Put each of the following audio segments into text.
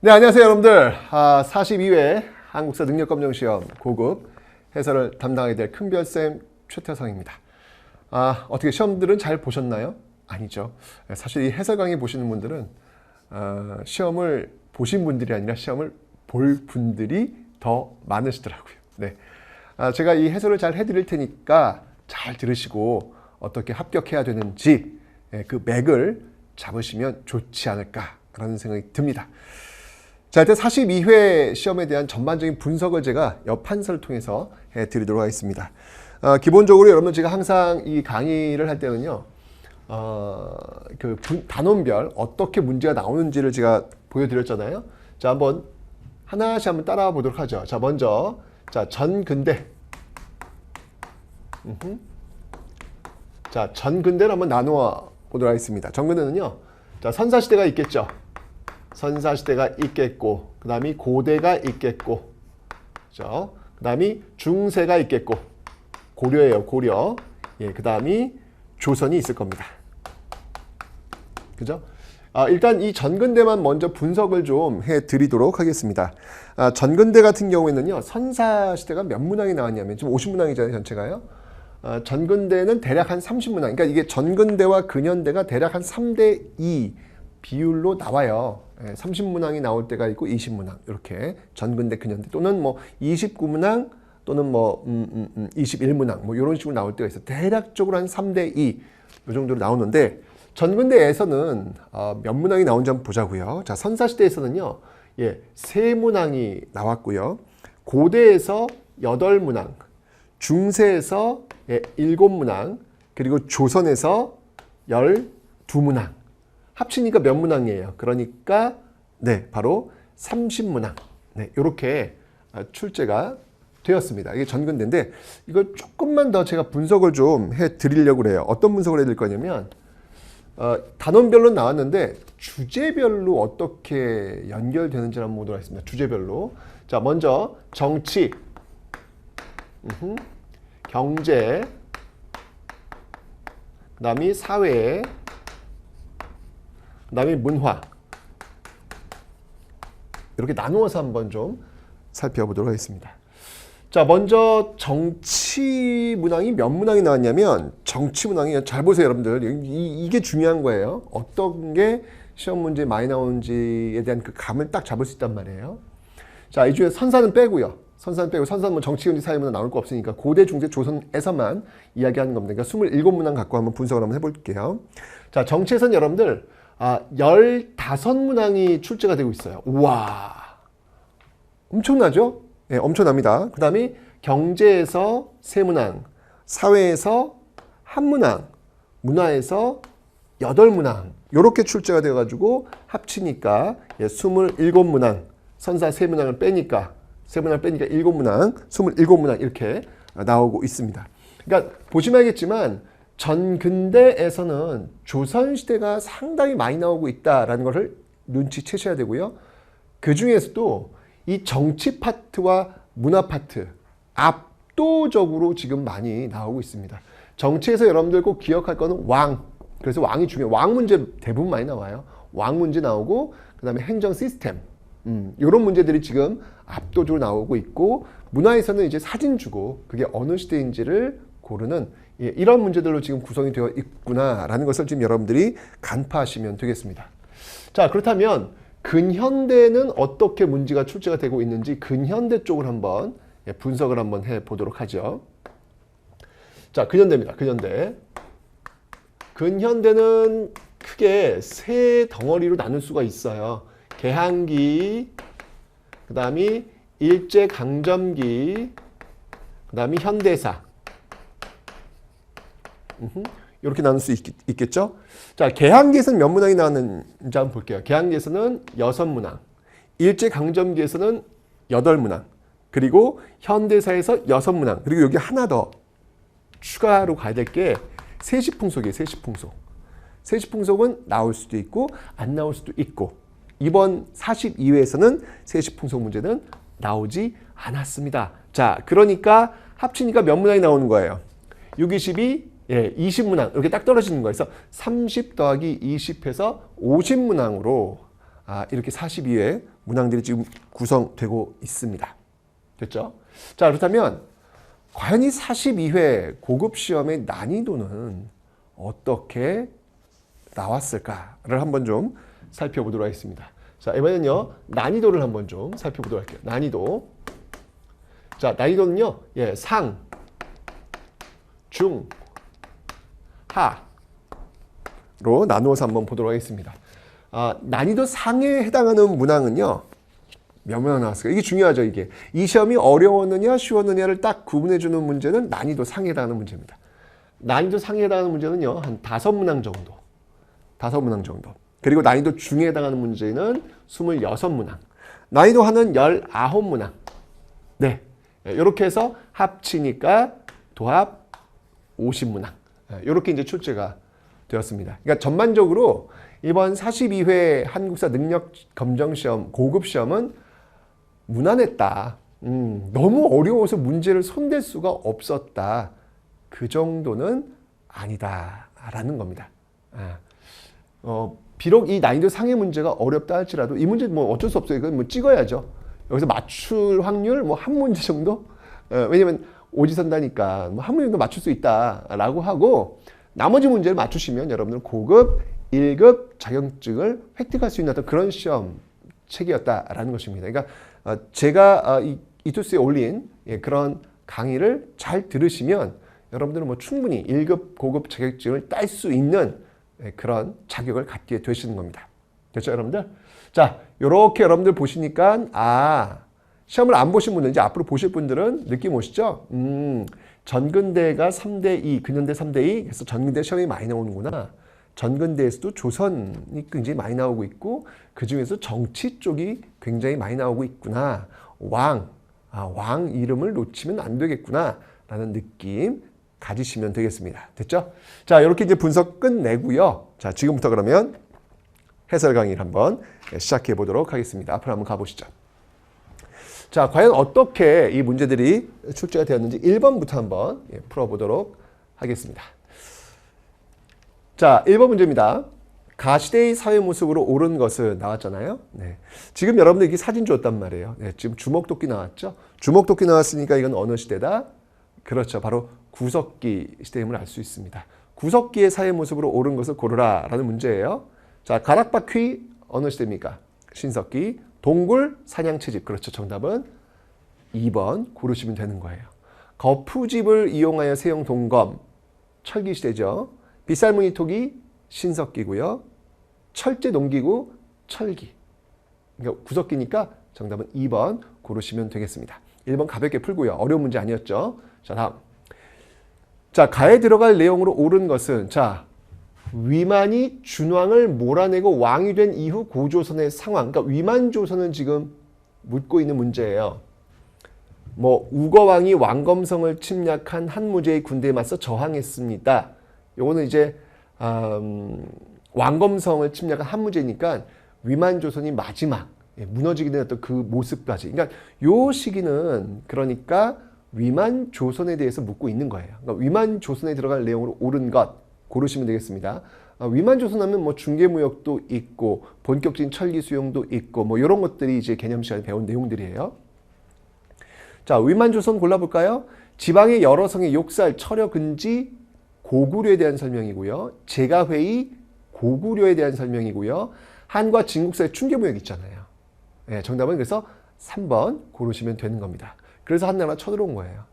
네, 안녕하세요 여러분들. 42회 한국사 능력검정시험 고급 해설을 담당하게 될 큰별쌤 최태성입니다. 어떻게 시험들은 잘 보셨나요? 아니죠. 사실 이 해설 강의 보시는 분들은 시험을 보신 분들이 아니라 시험을 볼 분들이 더 많으시더라고요. 네, 제가 이 해설을 잘 해드릴 테니까 잘 들으시고 어떻게 합격해야 되는지 그 맥을 잡으시면 좋지 않을까라는 생각이 듭니다. 자, 일단 42회 시험에 대한 전반적인 분석을 제가 옆 한서를 통해서 해드리도록 하겠습니다. 기본적으로 여러분 제가 항상 이 강의를 할 때는요, 단원별 어떻게 문제가 나오는지를 제가 보여드렸잖아요. 자, 하나씩 한번 따라와 보도록 하죠. 자, 먼저, 자, 전근대. 자, 전근대를 한번 나누어 보도록 하겠습니다. 전근대는요, 자, 선사시대가 있겠죠. 선사시대가 있겠고, 그 다음이 고대가 있겠고, 그죠? 그 다음이 중세가 있겠고, 고려예요, 고려. 예, 그 다음이 조선이 있을 겁니다. 그죠? 일단 이 전근대만 먼저 분석을 좀 해드리도록 하겠습니다. 전근대 같은 경우에는요, 선사시대가 몇 문항이 나왔냐면, 지금 50문항이잖아요, 전체가요. 전근대는 대략 한 30문항. 그러니까 이게 전근대와 근현대가 대략 한 3대2 비율로 나와요. 30문항이 나올 때가 있고 20문항 이렇게 전근대 근현대 또는 뭐 29문항 또는 뭐 21문항 뭐 이런 식으로 나올 때가 있어요. 대략적으로 한 3대2 이 정도로 나오는데 전근대에서는 몇 문항이 나온지 한번 보자고요. 자, 선사시대에서는요, 3문항이 나왔고요. 고대에서 8문항, 중세에서 7문항, 그리고 조선에서 12문항. 합치니까 몇 문항이에요? 그러니까 바로 30문항. 네, 이렇게 출제가 되었습니다. 이게 전근대인데 이걸 조금만 더 제가 분석을 좀 해드리려고 그래요. 어떤 분석을 해드릴 거냐면 단원별로 나왔는데 주제별로 어떻게 연결되는지 한번 보도록 하겠습니다. 주제별로. 자, 먼저 정치, 경제, 그 다음이 사회, 그 다음에 문화, 이렇게 나누어서 한번 좀 살펴보도록 하겠습니다. 자, 먼저 정치 문항이 몇 문항이 나왔냐면, 정치 문항이 잘 보세요 여러분들. 이게 중요한 거예요. 어떤 게 시험 문제에 많이 나오는지에 대한 그 감을 딱 잡을 수 있단 말이에요. 자, 이 중에 선사는 빼고요. 선사는 뭐 정치, 경제, 사회 문항 나올 거 없으니까 고대, 중세, 조선에서만 이야기하는 겁니다. 그러니까 27문항 갖고 한번 분석을 한번 해볼게요. 자, 정치에서는 여러분들 15문항이 출제가 되고 있어요. 우와, 엄청나죠? 네, 엄청납니다. 그 다음에 경제에서 3문항, 사회에서 1문항, 문화에서 8문항 이렇게 출제가 되어가지고 합치니까 27문항, 선사 3문항을 빼니까 3문항을 빼니까 7문항, 27문항 이렇게 나오고 있습니다. 그러니까 보시면 알겠지만 전근대에서는 조선시대가 상당히 많이 나오고 있다는 것을 눈치채셔야 되고요. 그 중에서도 이 정치 파트와 문화 파트 압도적으로 지금 많이 나오고 있습니다. 정치에서 여러분들 꼭 기억할 거는 왕. 그래서 왕이 중요해요. 왕 문제 대부분 많이 나와요. 왕 문제 나오고 그 다음에 행정 시스템 이런 문제들이 지금 압도적으로 나오고 있고, 문화에서는 이제 사진 주고 그게 어느 시대인지를 고르는 이런 문제들로 지금 구성이 되어 있구나라는 것을 지금 여러분들이 간파하시면 되겠습니다. 자, 그렇다면 근현대는 어떻게 문제가 출제가 되고 있는지 근현대 쪽을 한번 분석을 한번 해보도록 하죠. 자, 근현대입니다. 근현대. 근현대는 크게 세 덩어리로 나눌 수가 있어요. 개항기, 그 다음이 일제강점기, 그 다음이 현대사. 이렇게 나눌 수 있겠죠? 자, 개항기에서는 몇 문항이 나왔는지 한번 볼게요. 개항기에서는 6문항, 일제강점기에서는 8문항, 그리고 현대사에서 6문항, 그리고 여기 하나 더 추가로 가야 될 게 세시풍속이에요. 세시풍속. 세시풍속은 나올 수도 있고 안 나올 수도 있고, 이번 42회에서는 세시풍속 문제는 나오지 않았습니다. 자, 그러니까 합치니까 몇 문항이 나오는 거예요? 6, 22, 20문항 이렇게 딱 떨어지는 거예요. 그래서 30 더하기 20해서 50문항으로 이렇게 42회 문항들이 지금 구성되고 있습니다. 됐죠? 자, 그렇다면 과연 이 42회 고급시험의 난이도는 어떻게 나왔을까를 한번 좀 살펴보도록 하겠습니다. 자, 이번에는요, 난이도를 한번 좀 살펴보도록 할게요. 난이도. 자, 난이도는요, 상, 중, 하로 나누어서 한번 보도록 하겠습니다. 난이도 상에 해당하는 문항은요, 몇 문항 나왔을까요? 이게 중요하죠, 이게. 이 시험이 어려웠느냐, 쉬웠느냐를 딱 구분해주는 문제는 난이도 상에 해당하는 문제입니다. 난이도 상에 해당하는 문제는요, 한 5문항 정도. 5문항 정도. 그리고 난이도 중에 해당하는 문제는 26문항. 난이도 하는 19문항. 네. 이렇게 해서 합치니까 도합 50문항. 이렇게 이제 출제가 되었습니다. 그러니까 전반적으로 이번 42회 한국사 능력 검정시험, 고급시험은 무난했다. 너무 어려워서 문제를 손댈 수가 없었다. 그 정도는 아니다라는 겁니다. 비록 이 난이도 상의 문제가 어렵다 할지라도 이 문제 뭐 어쩔 수 없어요. 이건 뭐 찍어야죠. 여기서 맞출 확률 뭐 한 문제 정도? 왜냐면 오지선다니까 뭐 한 문제 정도 맞출 수 있다라고 하고, 나머지 문제를 맞추시면 여러분들 고급 1급 자격증을 획득할 수 있는 어떤 그런 시험 책이었다라는 것입니다. 그러니까 제가 이투스에 올린 그런 강의를 잘 들으시면 여러분들은 뭐 충분히 1급 고급 자격증을 딸 수 있는 그런 자격을 갖게 되시는 겁니다. 됐죠, 여러분들? 자, 이렇게 여러분들 보시니까 시험을 안 보신 분들, 이제 앞으로 보실 분들은 느낌 오시죠? 전근대가 3대2, 근현대 3대2, 그래서 전근대 시험이 많이 나오는구나. 전근대에서도 조선이 굉장히 많이 나오고 있고, 그 중에서 정치 쪽이 굉장히 많이 나오고 있구나. 왕 이름을 놓치면 안 되겠구나 라는 느낌 가지시면 되겠습니다. 됐죠? 자, 이렇게 이제 분석 끝내고요. 자, 지금부터 그러면 해설 강의를 한번 시작해 보도록 하겠습니다. 앞으로 한번 가보시죠. 자, 과연 어떻게 이 문제들이 출제가 되었는지 1번부터 한번 풀어보도록 하겠습니다. 자, 1번 문제입니다. 가시대의 사회 모습으로 옳은 것은 나왔잖아요. 네. 지금 여러분들 이렇게 사진 줬단 말이에요. 네, 지금 주먹도끼 나왔죠? 주먹도끼 나왔으니까 이건 어느 시대다? 그렇죠. 바로 구석기 시대임을 알 수 있습니다. 구석기의 사회 모습으로 옳은 것을 고르라 라는 문제예요. 자, 가락바퀴 어느 시대입니까? 신석기. 동굴 사냥채집. 그렇죠. 정답은 2번 고르시면 되는 거예요. 거푸집을 이용하여 세운 동검. 철기시대죠. 빗살무늬 토기 신석기고요. 철제 농기구 철기. 그러니까 구석기니까 정답은 2번 고르시면 되겠습니다. 1번 가볍게 풀고요. 어려운 문제 아니었죠. 자, 다음. 자, 가에 들어갈 내용으로 옳은 것은, 자, 위만이 준왕을 몰아내고 왕이 된 이후 고조선의 상황. 그러니까 위만조선은 지금 묻고 있는 문제예요. 뭐 우거왕이 왕검성을 침략한 한무제의 군대에 맞서 저항했습니다. 요거는 이제 왕검성을 침략한 한무제니까 위만조선이 마지막 무너지게 된 어떤 그 모습까지. 그러니까 요 시기는 그러니까 위만조선에 대해서 묻고 있는 거예요. 그러니까 위만조선에 들어갈 내용으로 옳은 것 고르시면 되겠습니다. 위만조선 하면 뭐 중개무역도 있고 본격적인 철기 수용도 있고 뭐 이런 것들이 이제 개념 시간에 배운 내용들이에요. 자, 위만조선 골라볼까요? 지방의 여러 성의 욕살, 철여, 근지, 고구려에 대한 설명이고요. 제가회의, 고구려에 대한 설명이고요. 한과 진국사의 중개무역 있잖아요. 네, 정답은 그래서 3번 고르시면 되는 겁니다. 그래서 한나라 쳐들어온 거예요.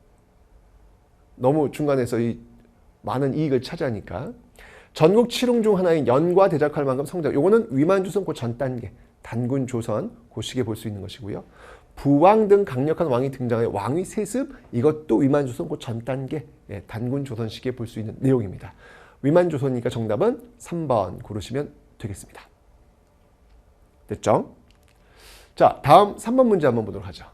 너무 중간에서 이 많은 이익을 차지하니까. 전국 칠흥 중 하나인 연과 대적할 만큼 성장. 요거는 위만조선 그 전 단계, 단군 조선 그 시기에 볼 수 있는 것이고요. 부왕 등 강력한 왕이 등장해 왕위 세습, 이것도 위만조선 그 전 단계 단군 조선 시기에 볼 수 있는 내용입니다. 위만조선이니까 정답은 3번 고르시면 되겠습니다. 됐죠? 자, 다음 3번 문제 한번 보도록 하죠.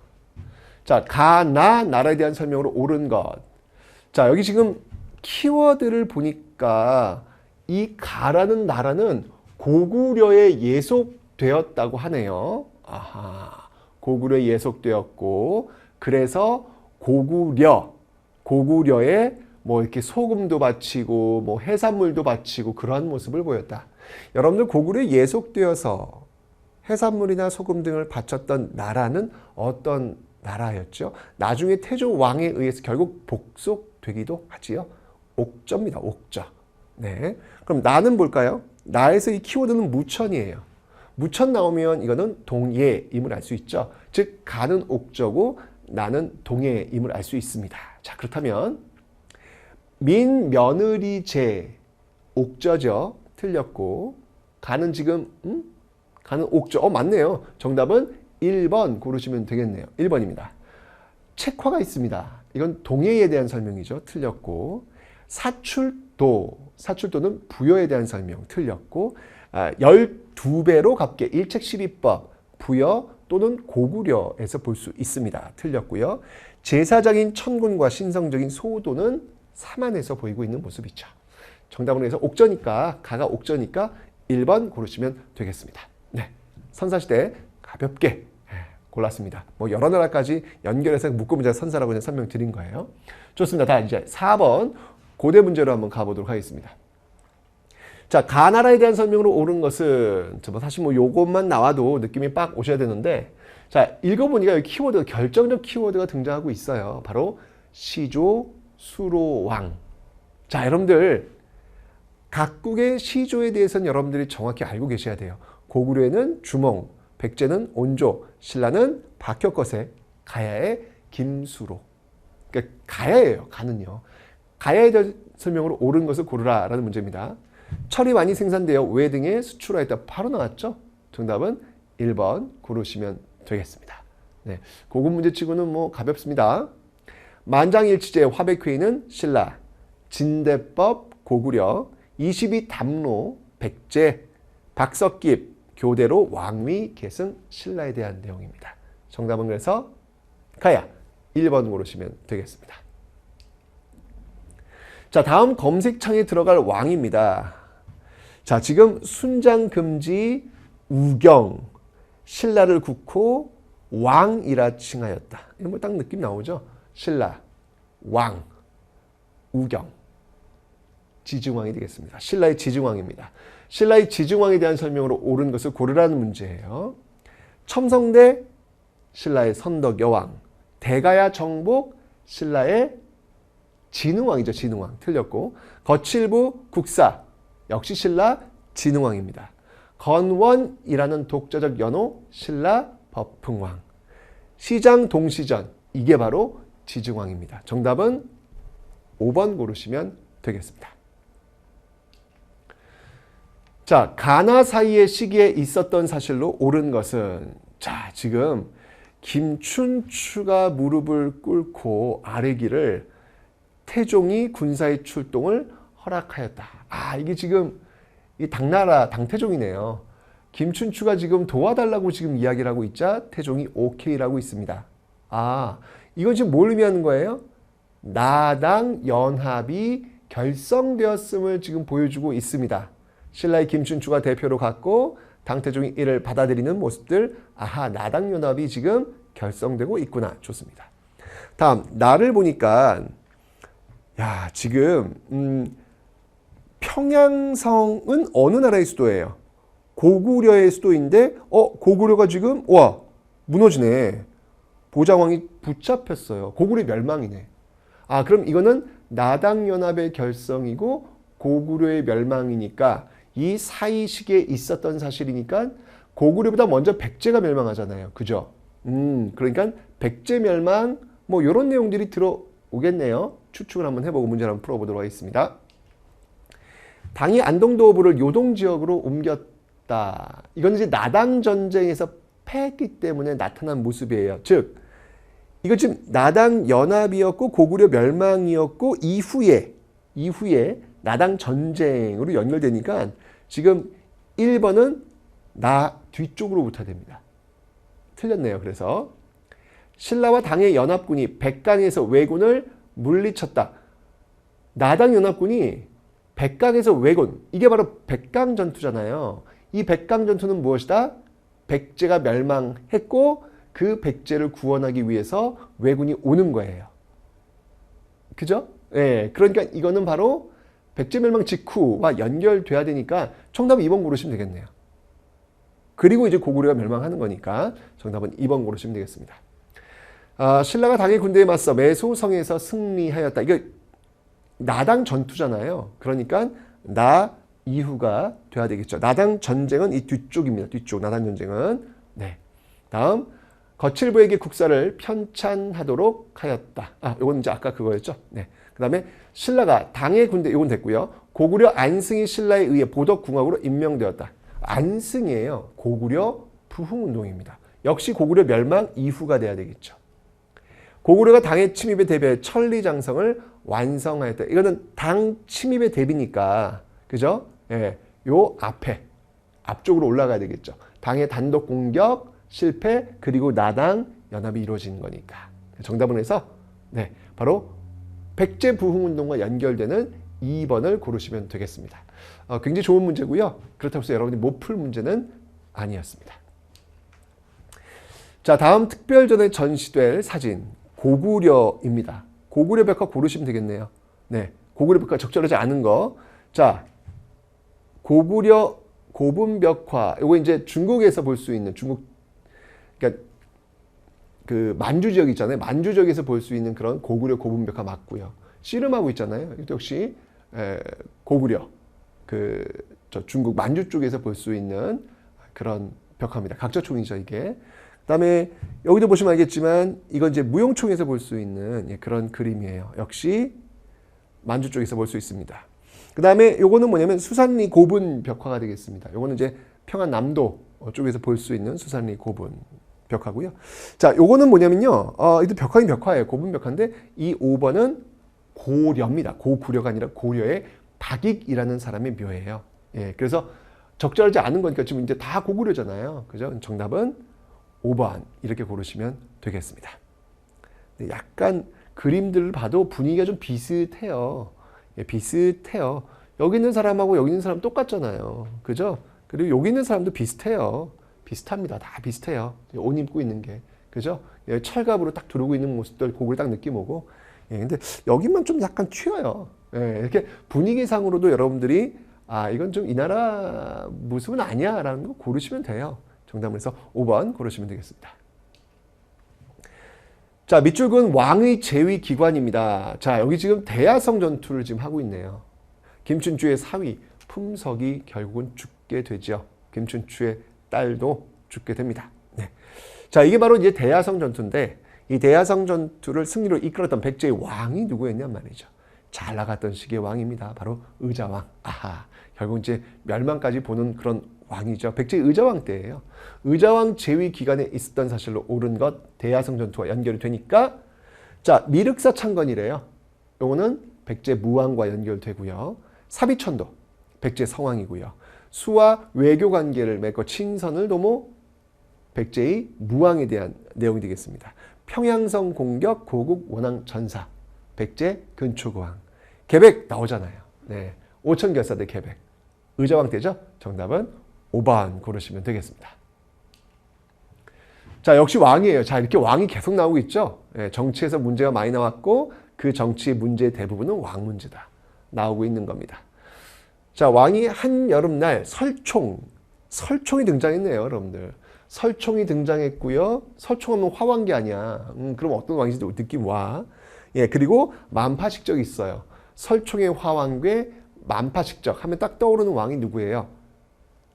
자, 가나 나라에 대한 설명으로 옳은 것. 자, 여기 지금 키워드를 보니까 이 가라는 나라는 고구려에 예속되었다고 하네요. 아하, 고구려에 예속되었고, 그래서 고구려에 뭐 이렇게 소금도 바치고 뭐 해산물도 바치고 그러한 모습을 보였다. 여러분들 고구려에 예속되어서 해산물이나 소금 등을 바쳤던 나라는 어떤 나라였죠? 나중에 태조 왕에 의해서 결국 복속되기도 하지요. 옥저입니다. 옥저. 네. 그럼 나는 뭘까요? 나에서 이 키워드는 무천이에요. 무천 나오면 이거는 동예임을 알 수 있죠. 즉 가는 옥저고 나는 동예임을 알 수 있습니다. 자, 그렇다면 민며느리제 옥저죠. 틀렸고 가는 지금 가는 옥저. 맞네요. 정답은 1번 고르시면 되겠네요. 1번입니다. 책화가 있습니다. 이건 동해에 대한 설명이죠. 틀렸고 사출도는 부여에 대한 설명 틀렸고 12배로 갚게 일책 12법 부여 또는 고구려에서 볼 수 있습니다. 틀렸고요. 제사적인 천군과 신성적인 소도는 사만에서 보이고 있는 모습이죠. 정답은 그래서 옥저니까 가가 옥저니까 1번 고르시면 되겠습니다. 네, 선사시대 가볍게 골랐습니다. 뭐 여러 나라까지 연결해서 묶음문자 선사라고 그냥 설명드린 거예요. 좋습니다. 다 이제 4번 고대 문제로 한번 가보도록 하겠습니다. 자, 가나라에 대한 설명으로 옳은 것은 사실 뭐 요것만 나와도 느낌이 빡 오셔야 되는데, 자, 읽어보니까 여기 키워드, 결정적 키워드가 등장하고 있어요. 바로 시조, 수로, 왕. 자, 여러분들 각국의 시조에 대해서는 여러분들이 정확히 알고 계셔야 돼요. 고구려에는 주몽, 백제는 온조, 신라는 박혁거세, 가야의 김수로. 그러니까 가야예요. 가는요. 가야에 대한 설명으로 옳은 것을 고르라라는 문제입니다. 철이 많이 생산되어 외 등에 수출하였다. 바로 나왔죠? 정답은 1번 고르시면 되겠습니다. 네, 고급 문제치고는 뭐 가볍습니다. 만장일치제 화백회의는 신라, 진대법 고구려, 22담로 백제, 박석깁 교대로 왕위 계승 신라에 대한 내용입니다. 정답은 그래서 가야 1번 고르시면 되겠습니다. 자, 다음 검색창에 들어갈 왕입니다. 자, 지금 순장금지 우경 신라를 국호 왕이라 칭하였다. 이런 거 딱 느낌 나오죠? 신라, 왕, 우경, 지증왕이 되겠습니다. 신라의 지증왕입니다. 신라의 지증왕에 대한 설명으로 옳은 것을 고르라는 문제예요. 첨성대 신라의 선덕여왕, 대가야 정복 신라의 진흥왕이죠. 진흥왕 틀렸고, 거칠부 국사 역시 신라 진흥왕입니다. 건원이라는 독자적 연호 신라 법흥왕, 시장 동시전 이게 바로 지증왕입니다. 정답은 5번 고르시면 되겠습니다. 자, 가나 사이의 시기에 있었던 사실로 옳은 것은, 자, 지금 김춘추가 무릎을 꿇고 아뢰기를 태종이 군사의 출동을 허락하였다. 이게 지금 이 당나라 당태종이네요. 김춘추가 지금 도와달라고 지금 이야기를 하고 있자 태종이 오케이라고 있습니다. 이건 지금 뭘 의미하는 거예요? 나당 연합이 결성되었음을 지금 보여주고 있습니다. 신라의 김춘추가 대표로 갔고 당태종이 이를 받아들이는 모습들, 나당 연합이 지금 결성되고 있구나. 좋습니다. 다음 나를 보니까 지금 평양성은 어느 나라의 수도예요? 고구려의 수도인데 고구려가 지금 무너지네. 보장왕이 붙잡혔어요. 고구려 멸망이네. 그럼 이거는 나당연합의 결성이고 고구려의 멸망이니까 이 사이 시기에 있었던 사실이니까 고구려보다 먼저 백제가 멸망하잖아요. 그죠? 그러니까 백제 멸망 뭐 이런 내용들이 들어오겠네요. 추측을 한번 해보고 문제를 한번 풀어보도록 하겠습니다. 당이 안동도부를 요동지역으로 옮겼다. 이건 이제 나당 전쟁에서 합했기 때문에 나타난 모습이에요. 즉 이거 지금 나당 연합이었고 고구려 멸망이었고 이후에 나당 전쟁으로 연결되니까 지금 1번은 나 뒤쪽으로부터 됩니다. 틀렸네요. 그래서 신라와 당의 연합군이 백강에서 왜군을 물리쳤다. 나당 연합군이 백강에서 왜군, 이게 바로 백강 전투잖아요. 이 백강 전투는 무엇이다? 백제가 멸망했고 그 백제를 구원하기 위해서 왜군이 오는 거예요. 그죠? 예, 그러니까 이거는 바로 백제 멸망 직후와 연결돼야 되니까 정답은 2번 고르시면 되겠네요. 그리고 이제 고구려가 멸망하는 거니까 정답은 2번 고르시면 되겠습니다. 신라가 당의 군대에 맞서 매소성에서 승리하였다. 이거 나당 전투잖아요. 그러니까 나 이후가 돼야 되겠죠. 나당 전쟁은 이 뒤쪽입니다. 뒤쪽 나당 전쟁은. 네. 다음 거칠부에게 국사를 편찬하도록 하였다. 이건 이제 아까 그거였죠. 네. 그다음에 신라가 당의 군대, 이건 됐고요. 고구려 안승이 신라에 의해 보덕궁합으로 임명되었다. 안승이에요. 고구려 부흥운동입니다. 역시 고구려 멸망 이후가 돼야 되겠죠. 고구려가 당의 침입에 대비해 천리장성을 완성하였다. 이거는 당 침입에 대비니까, 그죠? 예, 요 앞쪽으로 올라가야 되겠죠. 당의 단독 공격 실패, 그리고 나당 연합이 이루어진 거니까. 정답은 해서 네, 바로 백제 부흥운동과 연결되는 2번을 고르시면 되겠습니다. 굉장히 좋은 문제고요. 그렇다고 해서 여러분이 못 풀 문제는 아니었습니다. 자, 다음 특별전에 전시될 사진 고구려입니다. 고구려 벽화 고르시면 되겠네요. 네, 고구려 벽화 적절하지 않은 거. 자, 고구려 고분 벽화. 이거 이제 중국에서 볼 수 있는 그러니까 그 만주 지역 있잖아요. 만주 지역에서 볼 수 있는 그런 고구려 고분 벽화 맞고요. 씨름하고 있잖아요. 이것도 역시 고구려 저 중국 만주 쪽에서 볼 수 있는 그런 벽화입니다. 각저총이죠, 이게. 그다음에 여기도 보시면 알겠지만 이건 이제 무용총에서 볼 수 있는 그런 그림이에요. 역시 만주 쪽에서 볼 수 있습니다. 그다음에 요거는 뭐냐면 수산리 고분 벽화가 되겠습니다. 요거는 이제 평안남도 쪽에서 볼 수 있는 수산리 고분 벽화고요. 자, 요거는 뭐냐면요. 이도 벽화인 벽화예요. 고분 벽화인데 이 5번은 고려입니다. 고구려가 아니라 고려의 박익이라는 사람의 묘예요. 예, 그래서 적절하지 않은 거니까 지금 이제 다 고구려잖아요. 그죠? 정답은 5번 이렇게 고르시면 되겠습니다. 네, 약간 그림들을 봐도 분위기가 좀 비슷해요. 예, 비슷해요. 여기 있는 사람하고 여기 있는 사람 똑같잖아요. 그죠? 그리고 여기 있는 사람도 비슷해요. 비슷합니다. 다 비슷해요. 옷 입고 있는 게. 그죠? 예, 철갑으로 딱 두르고 있는 모습들 그걸 딱 느낌 오고. 예, 근데 여기만 좀 약간 튀어요. 예, 이렇게 분위기상으로도 여러분들이 이건 좀 이 나라 모습은 아니야 라는 거 고르시면 돼요. 정답을 해서 5번 고르시면 되겠습니다. 자, 밑줄은 왕의 제위 기관입니다. 자, 여기 지금 대야성 전투를 지금 하고 있네요. 김춘추의 사위 품석이 결국은 죽게 되죠. 김춘추의 딸도 죽게 됩니다. 네. 자, 이게 바로 이제 대야성 전투인데 이 대야성 전투를 승리로 이끌었던 백제의 왕이 누구였냔 말이죠. 잘 나갔던 시기의 왕입니다. 바로 의자왕. 결국 이제 멸망까지 보는 그런 왕이죠. 백제의 의자왕 때예요. 의자왕 제위 기간에 있었던 사실로 옳은 것 대야성 전투와 연결이 되니까 자, 미륵사 창건이래요. 요거는 백제 무왕과 연결되고요. 사비천도 백제 성왕이고요. 수와 외교 관계를 맺고 친선을 도모 백제의 무왕에 대한 내용이 되겠습니다. 평양성 공격 고국 원왕 전사 백제 근초고왕 계백 나오잖아요. 네, 오천결사대 계백 의자왕 때죠. 정답은 5번 고르시면 되겠습니다. 자, 역시 왕이에요. 자, 이렇게 왕이 계속 나오고 있죠. 네, 정치에서 문제가 많이 나왔고 그 정치의 문제의 대부분은 왕 문제다 나오고 있는 겁니다. 자, 왕이 한여름날 설총이 등장했네요, 여러분들. 설총이 등장했고요. 설총하면 화왕기 아니야. 그럼 어떤 왕인지 느낌 와. 예, 그리고 만파식적이 있어요. 설총의 화왕괴 만파식적 하면 딱 떠오르는 왕이 누구예요?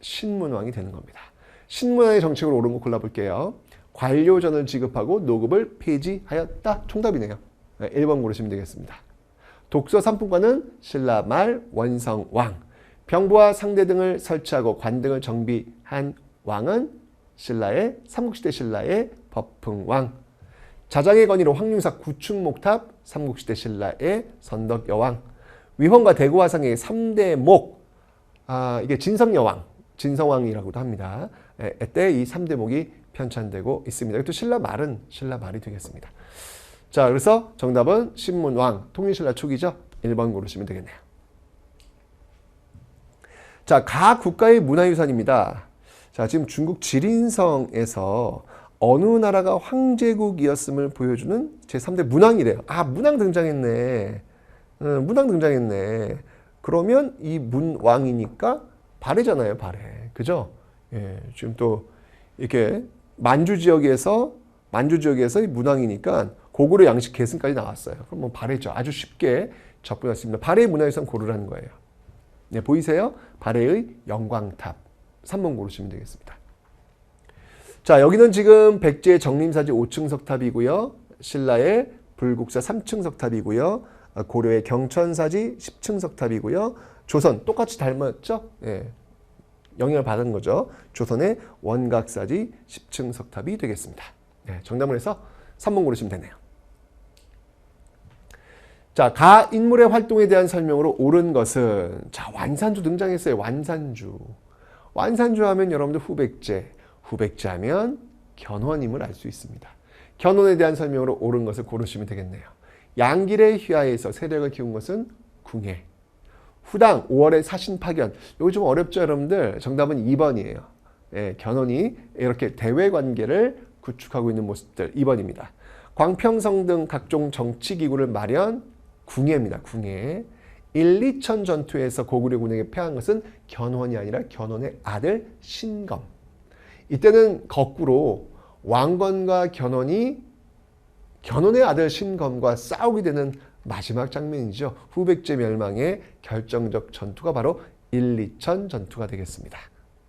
신문왕이 되는 겁니다. 신문왕의 정책으로 옳은 거 골라볼게요. 관료전을 지급하고 노급을 폐지하였다. 정답이네요. 1번 고르시면 되겠습니다. 독서 삼품관은 신라 말 원성왕. 병부와 상대 등을 설치하고 관 등을 정비한 왕은 신라의 삼국시대 신라의 법흥왕. 자장의 건의로 황룡사 구축목탑 삼국시대 신라의 선덕여왕. 위헌과 대구화상의 3대 목. 이게 진성여왕, 진성왕이라고도 합니다. 이때 이 3대 목이 편찬되고 있습니다. 이것도 신라 말은 신라 말이 되겠습니다. 자, 그래서 정답은 신문왕, 통일신라 초기죠. 1번 고르시면 되겠네요. 자, 가 국가의 문화유산입니다. 자, 지금 중국 지린성에서 어느 나라가 황제국이었음을 보여주는 제3대 문왕이래요. 문왕 등장했네. 문왕 등장했네. 그러면 이 문왕이니까 발해잖아요, 발해. 그죠? 예, 지금 또 이렇게 만주 지역에서 이 문왕이니까 고구려 양식 계승까지 나왔어요. 그럼 뭐 발해죠. 아주 쉽게 접근할 수 있습니다. 발해의 문화유산 고르라는 거예요. 네, 보이세요? 발해의 영광탑. 3번 고르시면 되겠습니다. 자, 여기는 지금 백제 정림사지 5층 석탑이고요. 신라의 불국사 3층 석탑이고요. 고려의 경천사지 10층 석탑이고요. 조선 똑같이 닮았죠? 예, 영향을 받은 거죠. 조선의 원각사지 10층 석탑이 되겠습니다. 네, 정답을 해서 3번 고르시면 되네요. 자, 가 인물의 활동에 대한 설명으로 옳은 것은, 자, 완산주 등장했어요. 완산주. 완산주 하면 여러분들 후백제 하면 견훤임을 알 수 있습니다. 견훤에 대한 설명으로 옳은 것을 고르시면 되겠네요. 양길의 휘하에서 세력을 키운 것은 궁예. 후당 5월의 사신파견. 이거 좀 어렵죠, 여러분들? 정답은 2번이에요. 예, 견훤이 이렇게 대외관계를 구축하고 있는 모습들 2번입니다. 광평성 등 각종 정치기구를 마련, 궁예입니다. 궁예. 1, 2천 전투에서 고구려군에게 패한 것은 견훤이 아니라 견훤의 아들 신검. 이때는 거꾸로 왕건과 견훤의 아들 신검과 싸우게 되는 마지막 장면이죠. 후백제 멸망의 결정적 전투가 바로 1, 2천 전투가 되겠습니다.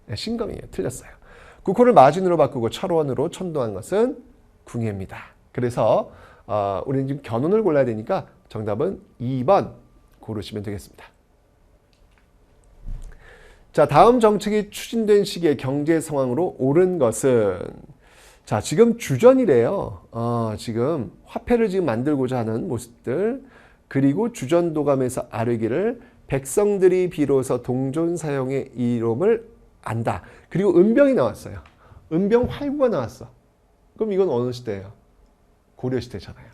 네, 신검이에요. 틀렸어요. 국호를 마진으로 바꾸고 철원으로 천도한 것은 궁예입니다. 그래서 우리는 지금 견훤을 골라야 되니까 정답은 2번 고르시면 되겠습니다. 자, 다음 정책이 추진된 시기의 경제 상황으로 옳은 것은, 자, 지금 주전이래요. 지금 화폐를 지금 만들고자 하는 모습들, 그리고 주전도감에서 아뢰기를 백성들이 비로소 동전 사용의 이로움을 안다. 그리고 은병이 나왔어요. 은병 활구가 나왔어. 그럼 이건 어느 시대예요? 고려 시대잖아요.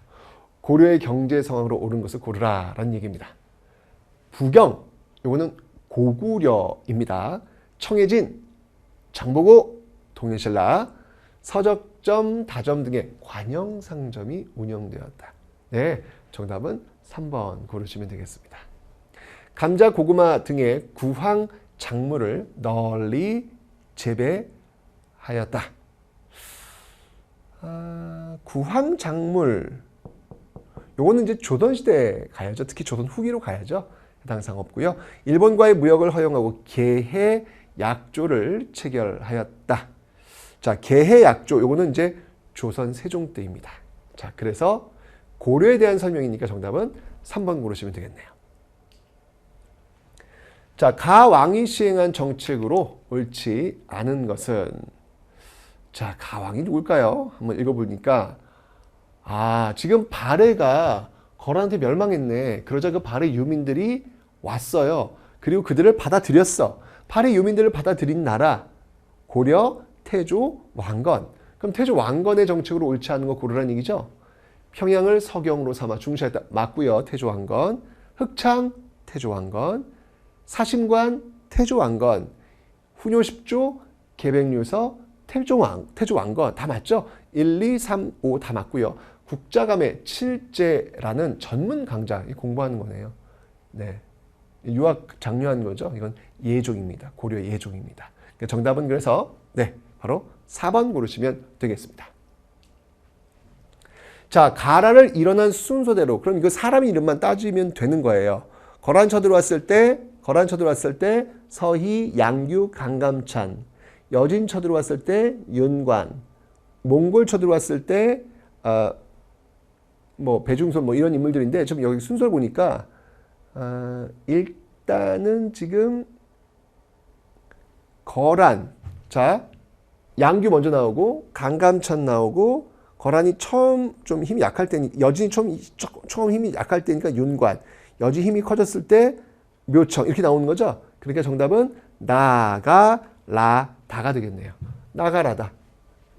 고려의 경제 상황으로 옳은 것을 고르라라는 얘기입니다. 부경, 이거는 고구려입니다. 청해진, 장보고, 통일신라, 서적점, 다점 등의 관영상점이 운영되었다. 네, 정답은 3번 고르시면 되겠습니다. 감자, 고구마 등의 구황 작물을 널리 재배하였다. 구황 작물, 요거는 이제 조선시대에 가야죠. 특히 조선 후기로 가야죠. 해당 사항 없고요. 일본과의 무역을 허용하고 개해 약조를 체결하였다. 자, 개해 약조, 요거는 이제 조선 세종 때입니다. 자, 그래서 고려에 대한 설명이니까 정답은 3번 고르시면 되겠네요. 자, 가왕이 시행한 정책으로 옳지 않은 것은, 자, 가왕이 누굴까요? 한번 읽어보니까, 지금 발해가 거란한테 멸망했네. 그러자 그 발해 유민들이 왔어요. 그리고 그들을 받아들였어. 발해 유민들을 받아들인 나라, 고려, 태조, 왕건. 그럼 태조 왕건의 정책으로 옳지 않은 거 고르라는 얘기죠. 평양을 서경으로 삼아 중시했다. 맞고요. 태조 왕건. 흑창, 태조 왕건. 사심관, 태조 왕건. 훈요 10조, 계백유서, 태조 왕건. 다 맞죠? 1, 2, 3, 5 다 맞고요. 국자감의 칠제라는 전문 강좌 공부하는 거네요. 네, 유학 장려한 거죠. 이건 예종입니다. 고려 예종입니다. 정답은 그래서 네, 바로 4번 고르시면 되겠습니다. 자, 가라를 일어난 순서대로, 그럼 이거 사람 이름만 따지면 되는 거예요. 거란 쳐들어왔을 때 서희, 양규, 강감찬. 여진 쳐들어왔을 때 윤관. 몽골 쳐들어왔을 때 배중손 이런 인물들인데, 지금 여기 순서를 보니까 일단은 지금 거란, 자, 양규 먼저 나오고 강감찬 나오고 거란이 처음 좀 힘이 약할 때니 여진이 처음 힘이 약할 때니까 윤관, 여진 힘이 커졌을 때 묘청 이렇게 나오는 거죠. 그러니까 정답은 나가라다가 되겠네요. 나가라다.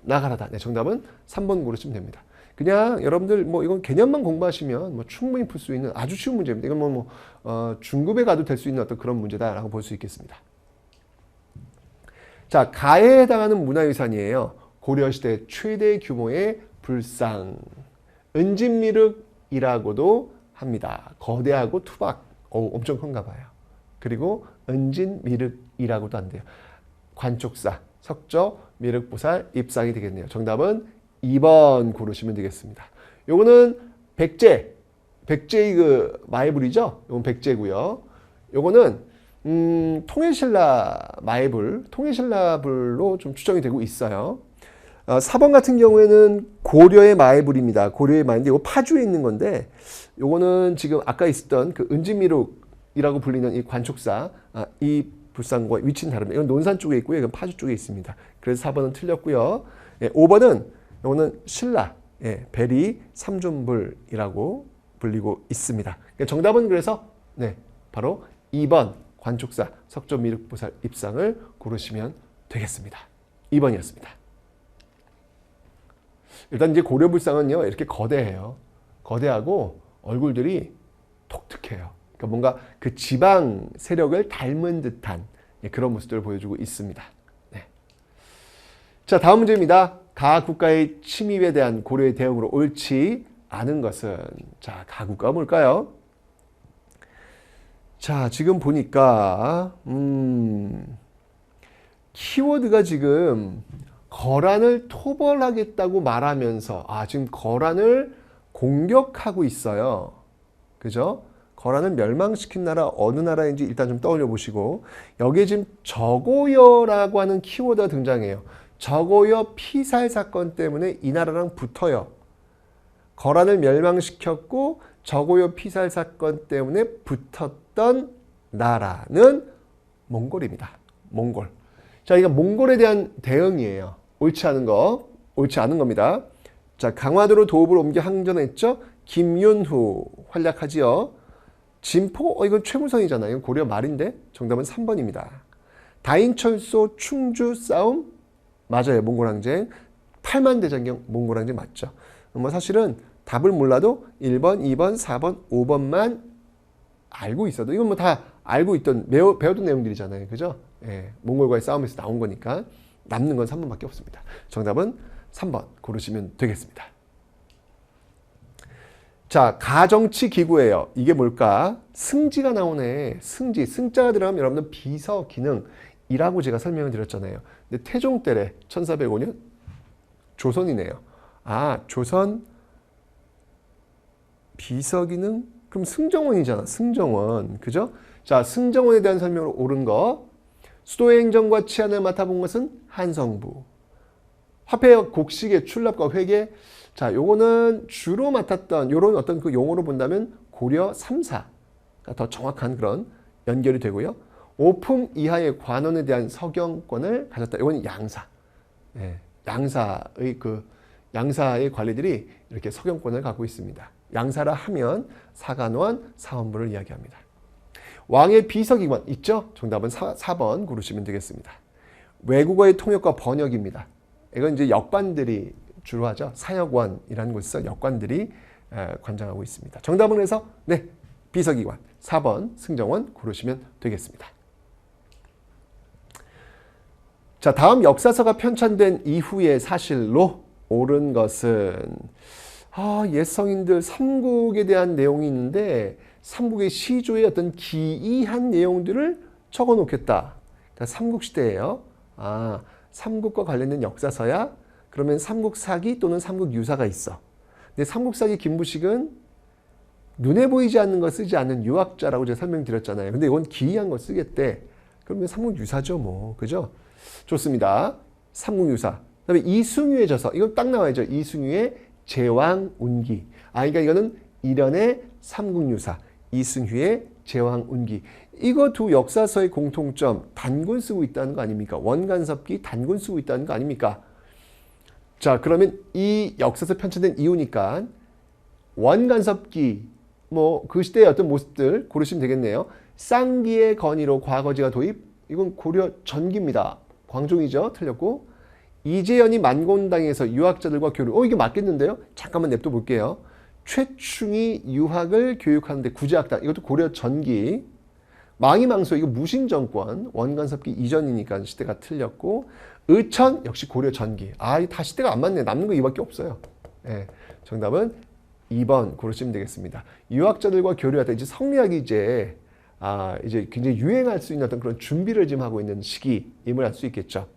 네, 정답은 3번 고르시면 됩니다. 그냥 여러분들 뭐 이건 개념만 공부하시면 뭐 충분히 풀 수 있는 아주 쉬운 문제입니다. 이건 중급에 가도 될 수 있는 어떤 그런 문제다라고 볼 수 있겠습니다. 자, 가에 해당하는 문화유산이에요. 고려시대 최대 규모의 불상, 은진미륵이라고도 합니다. 거대하고 투박, 엄청 큰가 봐요. 그리고 은진미륵이라고도 한대요. 관촉사, 석조, 미륵보살, 입상이 되겠네요. 정답은 2번 고르시면 되겠습니다. 요거는 백제의 그 마이불이죠. 요건 백제고요. 요거는 통일신라 마이불, 통일신라불로 좀 추정이 되고 있어요. 4번 같은 경우에는 고려의 마이불입니다. 고려의 마인데 이거 파주에 있는 건데 요거는 지금 아까 있었던 그 은진미륵이라고 불리는 이 관촉사, 이 불상과 위치는 다릅니다. 이건 논산 쪽에 있고요. 이건 파주 쪽에 있습니다. 그래서 4번은 틀렸고요. 5번은 요거는 신라, 베리 삼존불이라고 불리고 있습니다. 정답은 그래서 바로 2번 관촉사 석조미륵보살 입상을 고르시면 되겠습니다. 2번이었습니다. 일단 이제 고려불상은요 이렇게 거대해요. 거대하고 얼굴들이 독특해요. 그러니까 뭔가 그 지방 세력을 닮은 듯한 그런 모습들을 보여주고 있습니다. 네. 자, 다음 문제입니다. 가국가의 침입에 대한 고려의 대응으로 옳지 않은 것은, 자, 가국가가 뭘까요? 자, 지금 보니까 키워드가 지금 거란을 토벌하겠다고 말하면서 지금 거란을 공격하고 있어요. 그죠? 거란을 멸망시킨 나라 어느 나라인지 일단 좀 떠올려 보시고, 여기에 지금 저고여라고 하는 키워드가 등장해요. 저고여 피살 사건 때문에 이 나라랑 붙어요. 거란을 멸망시켰고 저고여 피살 사건 때문에 붙었던 나라는 몽골입니다. 몽골. 자, 이거 몽골에 대한 대응이에요. 옳지 않은 겁니다. 자, 강화도로 도읍을 옮겨 항전했죠. 김윤후 활약하지요. 진포, 이건 최무성이잖아요. 이건 고려 말인데 정답은 3번입니다. 다인철소 충주 싸움 맞아요. 몽골 항쟁. 8만 대장경 몽골 항쟁 맞죠. 사실은 답을 몰라도 1번, 2번, 4번, 5번만 알고 있어도 이건 다 알고 있던 배웠던 내용들이잖아요. 그죠? 몽골과의 싸움에서 나온 거니까 남는 건 3번밖에 없습니다. 정답은 3번 고르시면 되겠습니다. 자, 가정치 기구예요. 이게 뭘까? 승지가 나오네. 승지. 승자가 들어가면 여러분들 비서 기능이라고 제가 설명을 드렸잖아요. 근데 태종 때래 1405년 조선이네요. 조선 비서 기능? 그럼 승정원이잖아. 승정원. 그죠? 자, 승정원에 대한 설명으로 옳은 거. 수도의 행정과 치안을 맡아본 것은 한성부. 화폐 곡식의 출납과 회계. 자, 요거는 주로 맡았던 요런 어떤 그 용어로 본다면 고려 3사가 더 정확한 그런 연결이 되고요. 오품 이하의 관원에 대한 서경권을 가졌다. 이건 양사. 양사의 관리들이 이렇게 서경권을 갖고 있습니다. 양사라 하면 사간원, 사원부를 이야기합니다. 왕의 비서기관 있죠? 정답은 4번 고르시면 되겠습니다. 외국어의 통역과 번역입니다. 이건 이제 역관들이 주로 하죠. 사역원이라는 곳에서 역관들이 관장하고 있습니다. 정답은 그래서 비서기관 4번 승정원 고르시면 되겠습니다. 자, 다음 역사서가 편찬된 이후의 사실로 옳은 것은 옛 성인들 삼국에 대한 내용이 있는데 삼국의 시조의 어떤 기이한 내용들을 적어 놓겠다. 그러니까 삼국시대예요. 삼국과 관련된 역사서야? 그러면 삼국사기 또는 삼국유사가 있어. 근데 삼국사기 김부식은 눈에 보이지 않는 거 쓰지 않는 유학자라고 제가 설명드렸잖아요. 근데 이건 기이한 거 쓰겠대. 그러면 삼국유사죠 뭐. 그죠? 좋습니다. 삼국유사. 그다음에 이승유의 저서. 이건 딱 나와야죠. 이승유의 제왕운기. 그러니까 이거는 일련의 삼국유사. 이승유의 제왕운기. 이거 두 역사서의 공통점, 단군 쓰고 있다는 거 아닙니까? 원간섭기 단군 쓰고 있다는 거 아닙니까? 자, 그러면 이 역사서 편찬된 이유니까 원간섭기 뭐 그 시대의 어떤 모습들 고르시면 되겠네요. 쌍기의 건의로 과거지가 도입. 이건 고려 전기입니다. 광종이죠. 틀렸고. 이재현이 만곤당에서 유학자들과 교류. 이게 맞겠는데요? 잠깐만 냅둬 볼게요. 최충이 유학을 교육하는데 구제학당. 이것도 고려 전기. 망이망소 이거 무신정권. 원간섭기 이전이니까 시대가 틀렸고. 의천 역시 고려 전기. 다 시대가 안 맞네. 남는 거 이밖에 없어요. 네, 정답은 2번 고르시면 되겠습니다. 유학자들과 교류할 때 이제 성리학이 이제 굉장히 유행할 수 있는 어떤 그런 준비를 지금 하고 있는 시기임을 알 수 있겠죠.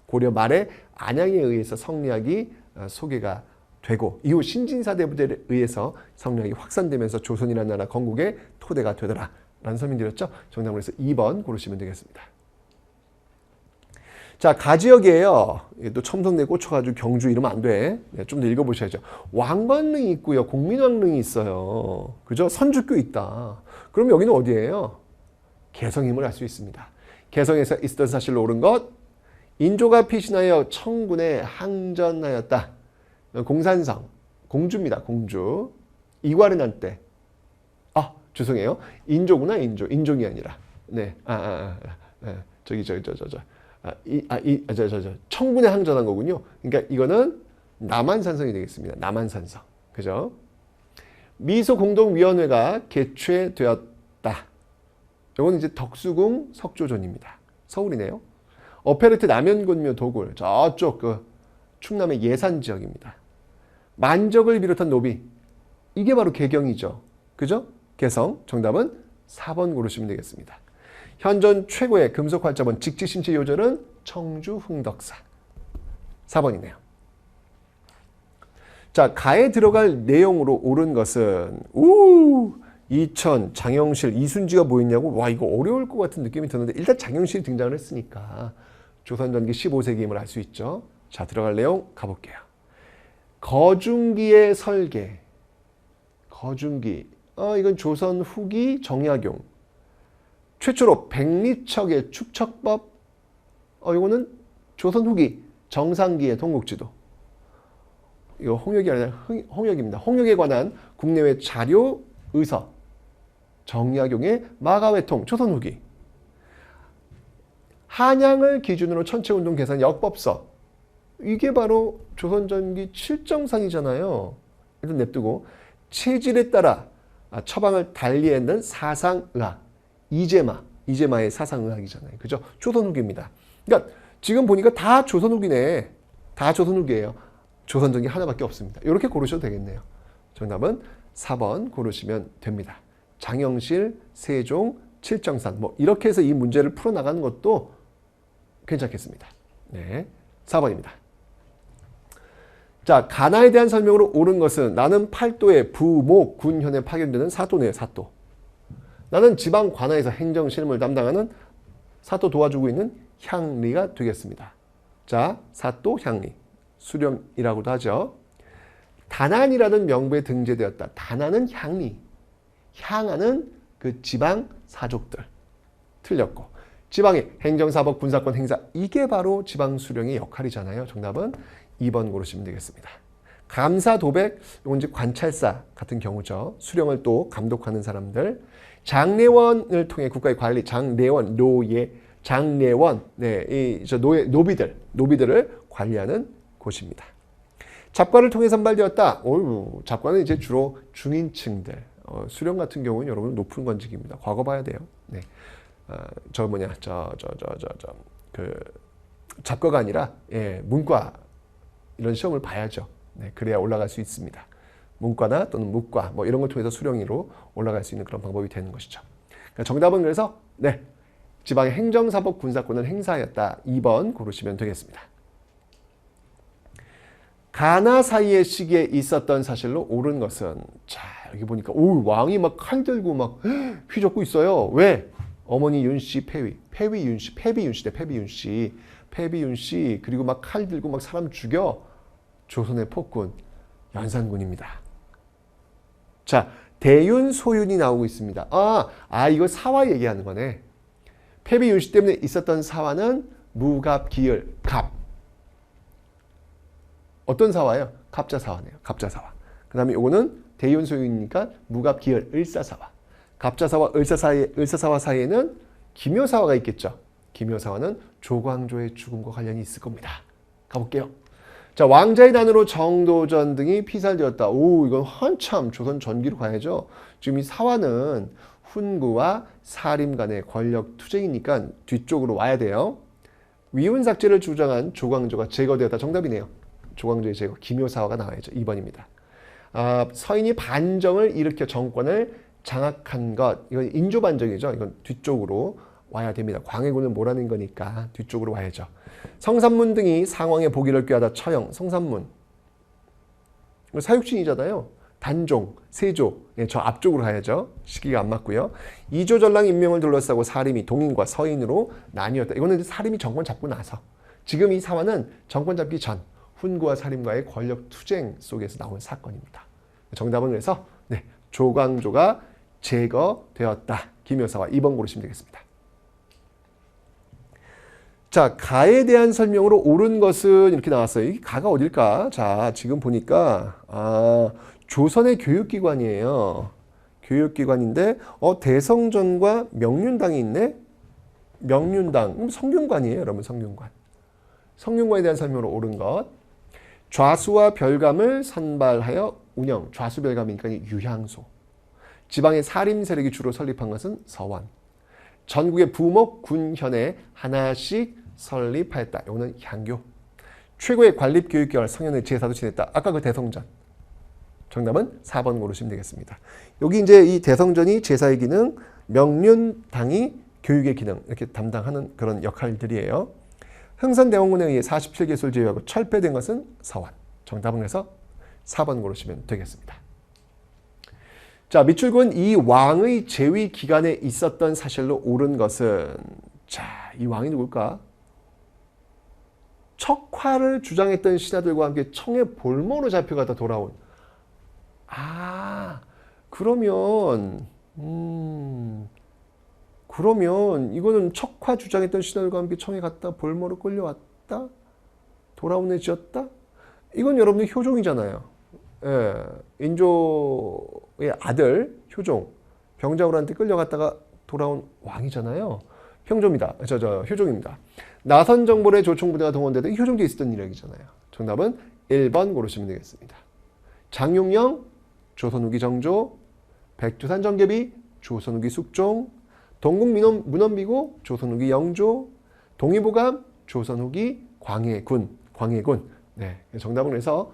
고려 말에 안양에 의해서 성리학이 소개가 되고 이후 신진사대부들에 의해서 성리학이 확산되면서 조선이라는 나라 건국의 토대가 되더라 라는 설명드렸죠. 정답으로 해서 2번 고르시면 되겠습니다. 자, 가지역이에요. 또 첨성대에 꽂혀가지고 경주 이러면 안 돼. 네, 좀 더 읽어보셔야죠. 왕관릉이 있고요. 공민왕릉이 있어요. 그죠? 선주교 있다. 그럼 여기는 어디예요? 개성임을 알 수 있습니다. 개성에서 있었던 사실로 옳은 것. 인조가 피신하여 청군에 항전하였다. 공산성, 공주입니다. 공주. 이괄은한 때. 죄송해요. 인조구나. 인종이 아니라. 네. 청군에 항전한 거군요. 그러니까 이거는 남한산성이 되겠습니다. 남한산성. 그죠? 미소공동위원회가 개최되었다. 이거는 이제 덕수궁 석조존입니다. 서울이네요. 어페르트 남연군묘 도굴. 저쪽 충남의 예산 지역입니다. 만적을 비롯한 노비. 이게 바로 개경이죠. 그죠? 개성. 정답은 4번 고르시면 되겠습니다. 현존 최고의 금속활자본 직지심체 요절은 청주 흥덕사. 4번이네요. 자, 가에 들어갈 내용으로 옳은 것은 이천, 장영실, 이순지가 뭐였냐고. 와, 이거 어려울 것 같은 느낌이 드는데 일단 장영실이 등장을 했으니까 조선전기 15세기임을 알 수 있죠. 자, 들어갈 내용 가볼게요. 거중기의 설계. 거중기. 이건 조선 후기 정약용. 최초로 백리척의 축척법. 이거는 조선 후기 정상기의 동국지도. 이거 홍역이 아니라 홍역입니다. 홍역에 관한 국내외 자료 의서. 정약용의 마가회통 조선 후기. 한양을 기준으로 천체운동 계산 역법서. 이게 바로 조선전기 칠정상이잖아요. 일단 냅두고 체질에 따라 처방을 달리했는 사상의학. 이재마의 사상의학이잖아요. 그죠? 조선 후기입니다. 그러니까 지금 보니까 다 조선 후기네. 다 조선 후기예요. 조선전기 하나밖에 없습니다. 이렇게 고르셔도 되겠네요. 정답은 4번 고르시면 됩니다. 장영실, 세종, 칠정산 뭐 이렇게 해서 이 문제를 풀어나가는 것도 괜찮겠습니다. 네, 4번입니다. 자, 가나에 대한 설명으로 옳은 것은 나는 팔도의 부목 군현에 파견되는 사도네요. 사도. 나는 지방 관아에서 행정 실무를 담당하는 사도 도와주고 있는 향리가 되겠습니다. 자, 사도 향리. 수령이라고도 하죠. 단안이라는 명부에 등재되었다. 단안은 향리. 향하는 그 지방 사족들. 틀렸고. 지방의 행정사법 군사권 행사. 이게 바로 지방 수령의 역할이잖아요. 정답은 2번 고르시면 되겠습니다. 감사 도백. 이건 이제 관찰사 같은 경우죠. 수령을 또 감독하는 사람들. 장례원을 통해 국가의 관리. 장례원, 노예, 장례원. 네, 노비들을 관리하는 곳입니다. 잡과를 통해 선발되었다. 잡과는 이제 주로 중인층들. 수령 같은 경우는 여러분 높은 관직입니다. 과거 봐야 돼요. 네. 잡과가 아니라 문과 이런 시험을 봐야죠. 네, 그래야 올라갈 수 있습니다. 문과나 또는 묵과 뭐 이런 걸 통해서 수령으로 올라갈 수 있는 그런 방법이 되는 것이죠. 그러니까 정답은 그래서 지방의 행정사법 군사권을 행사하였다. 2번 고르시면 되겠습니다. 가나 사이의 시기에 있었던 사실로 옳은 것은 자, 여기 보니까 왕이 막 칼 들고 막 휘젓고 있어요. 왜? 어머니 윤씨 폐위 윤씨 그리고 막 칼 들고 막 사람 죽여. 조선의 폭군 연산군입니다. 자, 대윤, 소윤이 나오고 있습니다. 이거 사화 얘기하는 거네. 패비 윤씨 때문에 있었던 사화는 무갑, 기열, 갑. 어떤 사화예요? 갑자사화네요. 갑자사화. 그 다음에 요거는 대윤, 소윤이니까 무갑, 기열, 을사사화. 갑자사화, 을사사화 사이에는 기묘사화가 있겠죠. 기묘사화는 조광조의 죽음과 관련이 있을 겁니다. 가볼게요. 자, 왕자의 난으로 정도전 등이 피살되었다. 이건 한참 조선 전기로 가야죠. 지금 이 사화는 훈구와 사림 간의 권력 투쟁이니까 뒤쪽으로 와야 돼요. 위훈 삭제를 주장한 조광조가 제거되었다. 정답이네요. 조광조의 제거, 기묘사화가 나와야죠. 2번입니다. 서인이 반정을 일으켜 정권을 장악한 것, 이건 인조반정이죠. 이건 뒤쪽으로 와야 됩니다. 광해군을 몰아낸 거니까 뒤쪽으로 와야죠. 성산문 등이 상왕의 보기를 꾀하다 처형, 성산문. 사육신이잖아요. 단종, 세조, 저 앞쪽으로 가야죠. 시기가 안 맞고요. 이조전랑 임명을 둘러싸고 사림이 동인과 서인으로 나뉘었다. 이거는 사림이 정권 잡고 나서. 지금 이 사화는 정권 잡기 전 훈구와 사림과의 권력 투쟁 속에서 나온 사건입니다. 정답은 그래서 조광조가 제거되었다. 기묘사화 2번 고르시면 되겠습니다. 자, 가에 대한 설명으로 옳은 것은 이렇게 나왔어요. 이 가가 어딜까? 자, 지금 보니까 조선의 교육기관이에요. 교육기관인데 대성전과 명륜당이 있네. 명륜당, 성균관이에요. 여러분, 성균관. 성균관에 대한 설명으로 옳은 것. 좌수와 별감을 선발하여 운영. 좌수 별감이니까 유향소. 지방의 사림 세력이 주로 설립한 것은 서원. 전국의 부목, 군현에 하나씩 설립하였다. 이거는 향교. 최고의 관립교육기관 성현의 제사도 지냈다. 아까 그 대성전. 정답은 4번 고르시면 되겠습니다. 여기 이제 이 대성전이 제사의 기능, 명륜당이 교육의 기능 이렇게 담당하는 그런 역할들이에요. 흥선대원군에 의해 47개소를 제외하고 철폐된 것은 서원. 정답은 그래서 4번 고르시면 되겠습니다. 자, 미출군 이 왕의 재위 기간에 있었던 사실로 옳은 것은, 자, 이 왕이 누굴까? 척화를 주장했던 신하들과 함께 청의 볼모로 잡혀가다 돌아온. 그러면 이거는 척화 주장했던 신하들과 함께 청에 갔다 볼모로 끌려왔다? 돌아온 애 지었다? 이건 여러분들 효종이잖아요. 예, 인조의 아들 효종, 병자호란한테 끌려갔다가 돌아온 왕이잖아요. 효종입니다. 나선정벌의 조총부대가 동원되던 효종도 있었던 이야기잖아요. 정답은 1번 고르시면 되겠습니다. 장용영, 조선 후기 정조, 백두산 정계비, 조선 후기 숙종, 동국문헌비고, 조선 후기 영조, 동의보감, 조선 후기 광해군. 네, 정답은 그래서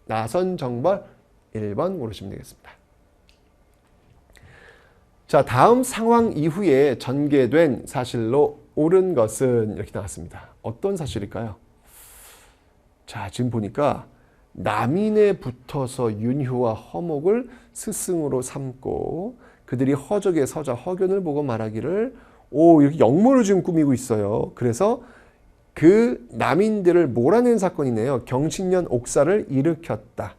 나선정벌 1번 고르시면 되겠습니다. 자, 다음 상황 이후에 전개된 사실로 옳은 것은 이렇게 나왔습니다. 어떤 사실일까요? 자, 지금 보니까 남인에 붙어서 윤효와 허목을 스승으로 삼고 그들이 허적의 서자 허견을 보고 말하기를 이렇게 역모를 지금 꾸미고 있어요. 그래서 그 남인들을 몰아낸 사건이네요. 경신년 옥사를 일으켰다.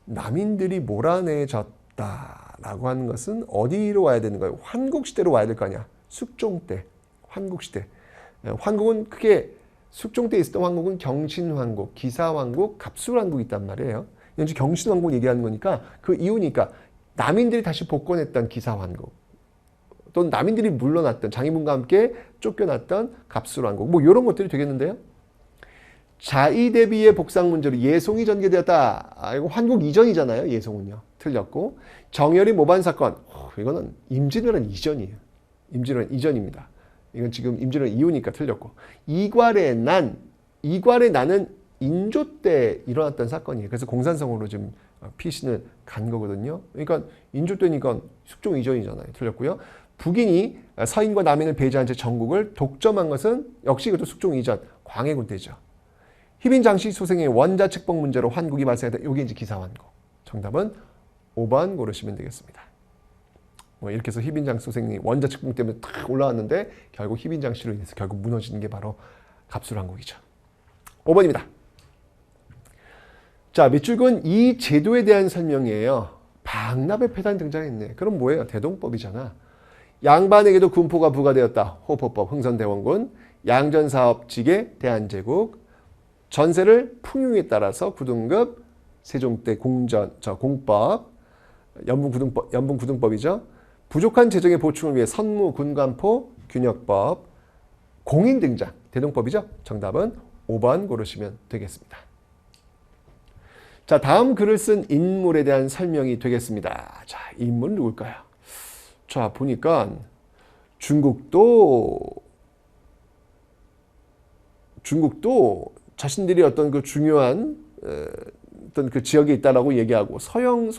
남인들이 몰아내졌다라고 하는 것은 어디로 와야 되는 거예요? 환국시대로 와야 될 거 아니야. 숙종 때, 환국시대. 환국은 크게 숙종 때 있었던 환국은 경신환국, 기사환국, 갑술환국이 있단 말이에요. 현재 경신환국 얘기하는 거니까 그 이유니까 남인들이 다시 복권했던 기사환국, 또는 남인들이 물러났던 장인분과 함께 쫓겨났던 갑술환국, 뭐 이런 것들이 되겠는데요. 자의대비의 복상 문제로 예송이 전개되었다. 이거 환국 이전이잖아요. 예송은요. 틀렸고. 정열이 모반 사건. 이거는 임진왜란 이전이에요. 임진왜란 이전입니다. 이건 지금 임진왜란 이후니까 틀렸고. 이괄의 난은 인조 때 일어났던 사건이에요. 그래서 공산성으로 지금 피신을 간 거거든요. 그러니까 인조 때니까 숙종 이전이잖아요. 틀렸고요. 북인이 서인과 남인을 배제한 채 전국을 독점한 것은 역시 이것도 숙종 이전, 광해군 때죠. 희빈 장씨 소생의 원자 책봉 문제로 환국이 발생했다. 이게 이제 기사환국. 정답은 5번 고르시면 되겠습니다. 이렇게 해서 희빈 장씨 소생이 원자 책봉 때문에 탁 올라왔는데 결국 희빈 장씨로 인해서 결국 무너지는 게 바로 갑술환국이죠. 5번입니다. 자, 밑줄은 이 제도에 대한 설명이에요. 박납의 폐단이 등장했네. 그럼 뭐예요? 대동법이잖아. 양반에게도 군포가 부과되었다. 호포법, 흥선대원군, 양전사업직의 대한제국, 전세를 풍요에 따라서 구등급, 세종때 공법, 연분구등법이죠. 부족한 재정의 보충을 위해 선무, 군관포, 균역법, 공인 등장, 대동법이죠. 정답은 5번 고르시면 되겠습니다. 자, 다음 글을 쓴 인물에 대한 설명이 되겠습니다. 자, 이 인물은 누굴까요? 자, 보니까 중국도 자신들이 어떤 그 중요한 어떤 그 지역에 있다라고 얘기하고 서양은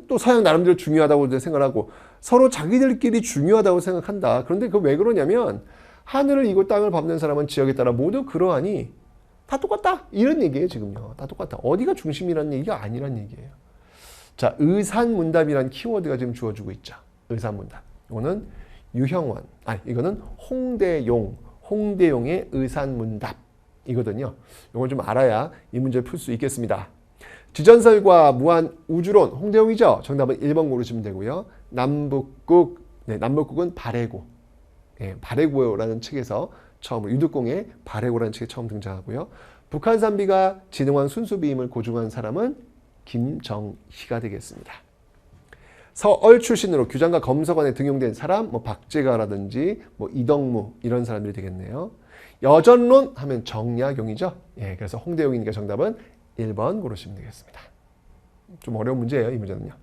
또 서양 나름대로 중요하다고 생각하고 서로 자기들끼리 중요하다고 생각한다. 그런데 그 왜 그러냐면 하늘을 이고 땅을 밟는 사람은 지역에 따라 모두 그러하니 다 똑같다. 이런 얘기예요, 지금요. 다 똑같다. 어디가 중심이라는 얘기가 아니란 얘기예요. 자, 의산문답이란 키워드가 지금 주어지고 있죠. 의산문답. 이거는 유형원. 이거는 홍대용의 의산문답. 이거든요. 이걸 좀 알아야 이 문제를 풀 수 있겠습니다. 지전설과 무한 우주론, 홍대용이죠. 정답은 1번 고르시면 되고요. 남북국은 발해고. 발해고라는 책에서 처음으로 유득공의 발해고라는 책에 처음 등장하고요. 북한산비가 진흥왕 순수비임을 고증한 사람은 김정희가 되겠습니다. 서얼 출신으로 규장과 검서관에 등용된 사람, 박재가라든지 이덕무 이런 사람들이 되겠네요. 여전론 하면 정약용이죠. 그래서 홍대용이니까 정답은 1번 고르시면 되겠습니다. 좀 어려운 문제예요, 이 문제는요.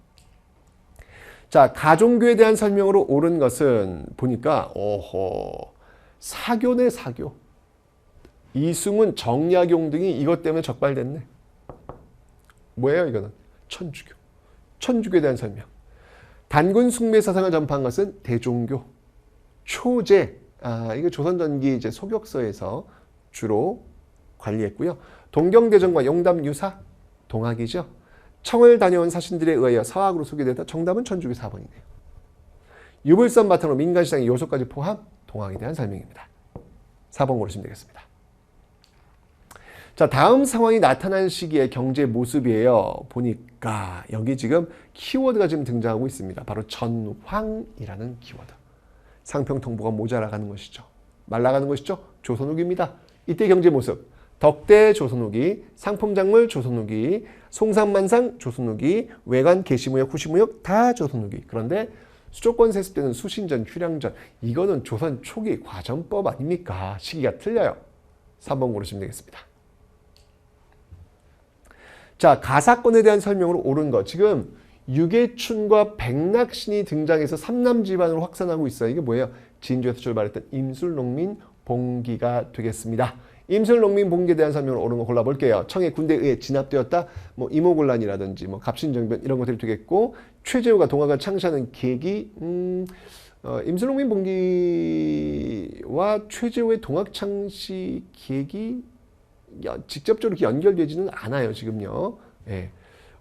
자, 가종교에 대한 설명으로 옳은 것은 보니까 사교네, 사교. 이승훈, 정약용 등이 이것 때문에 적발됐네. 뭐예요, 이거는? 천주교. 천주교에 대한 설명. 단군 숭배 사상을 전파한 것은 대종교. 초제. 이거 조선전기 이제 소격서에서 주로 관리했고요. 동경대전과 용담유사, 동학이죠. 청을 다녀온 사신들에 의하여 서학으로 소개되었다. 정답은 천주교 4번이네요. 유불선 바탕으로 민간시장의 요소까지 포함, 동학에 대한 설명입니다. 4번 고르시면 되겠습니다. 자, 다음 상황이 나타난 시기의 경제 모습이에요. 보니까 여기 지금 키워드가 지금 등장하고 있습니다. 바로 전황이라는 키워드. 상평통보가 모자라가는 것이죠. 말라가는 것이죠. 조선 후기입니다. 이때 경제 모습. 덕대 조선 후기, 상품작물 조선 후기, 송상만상 조선 후기, 외관 개시무역, 후시무역 다 조선 후기. 그런데 수조권 세습 때는 수신전, 휴량전. 이거는 조선 초기 과전법 아닙니까? 시기가 틀려요. 3번 고르시면 되겠습니다. 자, 가사건에 대한 설명으로 옳은 것. 지금 유계춘과 백낙신이 등장해서 삼남 집안으로 확산하고 있어요. 이게 뭐예요? 진주에서 출발했던 임술농민 봉기가 되겠습니다. 임술농민 봉기에 대한 설명으로 옳은 거 골라볼게요. 청해 군대에 의해 진압되었다. 이모곤란이라든지 갑신정변 이런 것들이 되겠고, 최재우가 동학을 창시하는 계기, 임술농민 봉기와 최재우의 동학 창시 계기 직접적으로 이렇게 연결되지는 않아요, 지금요.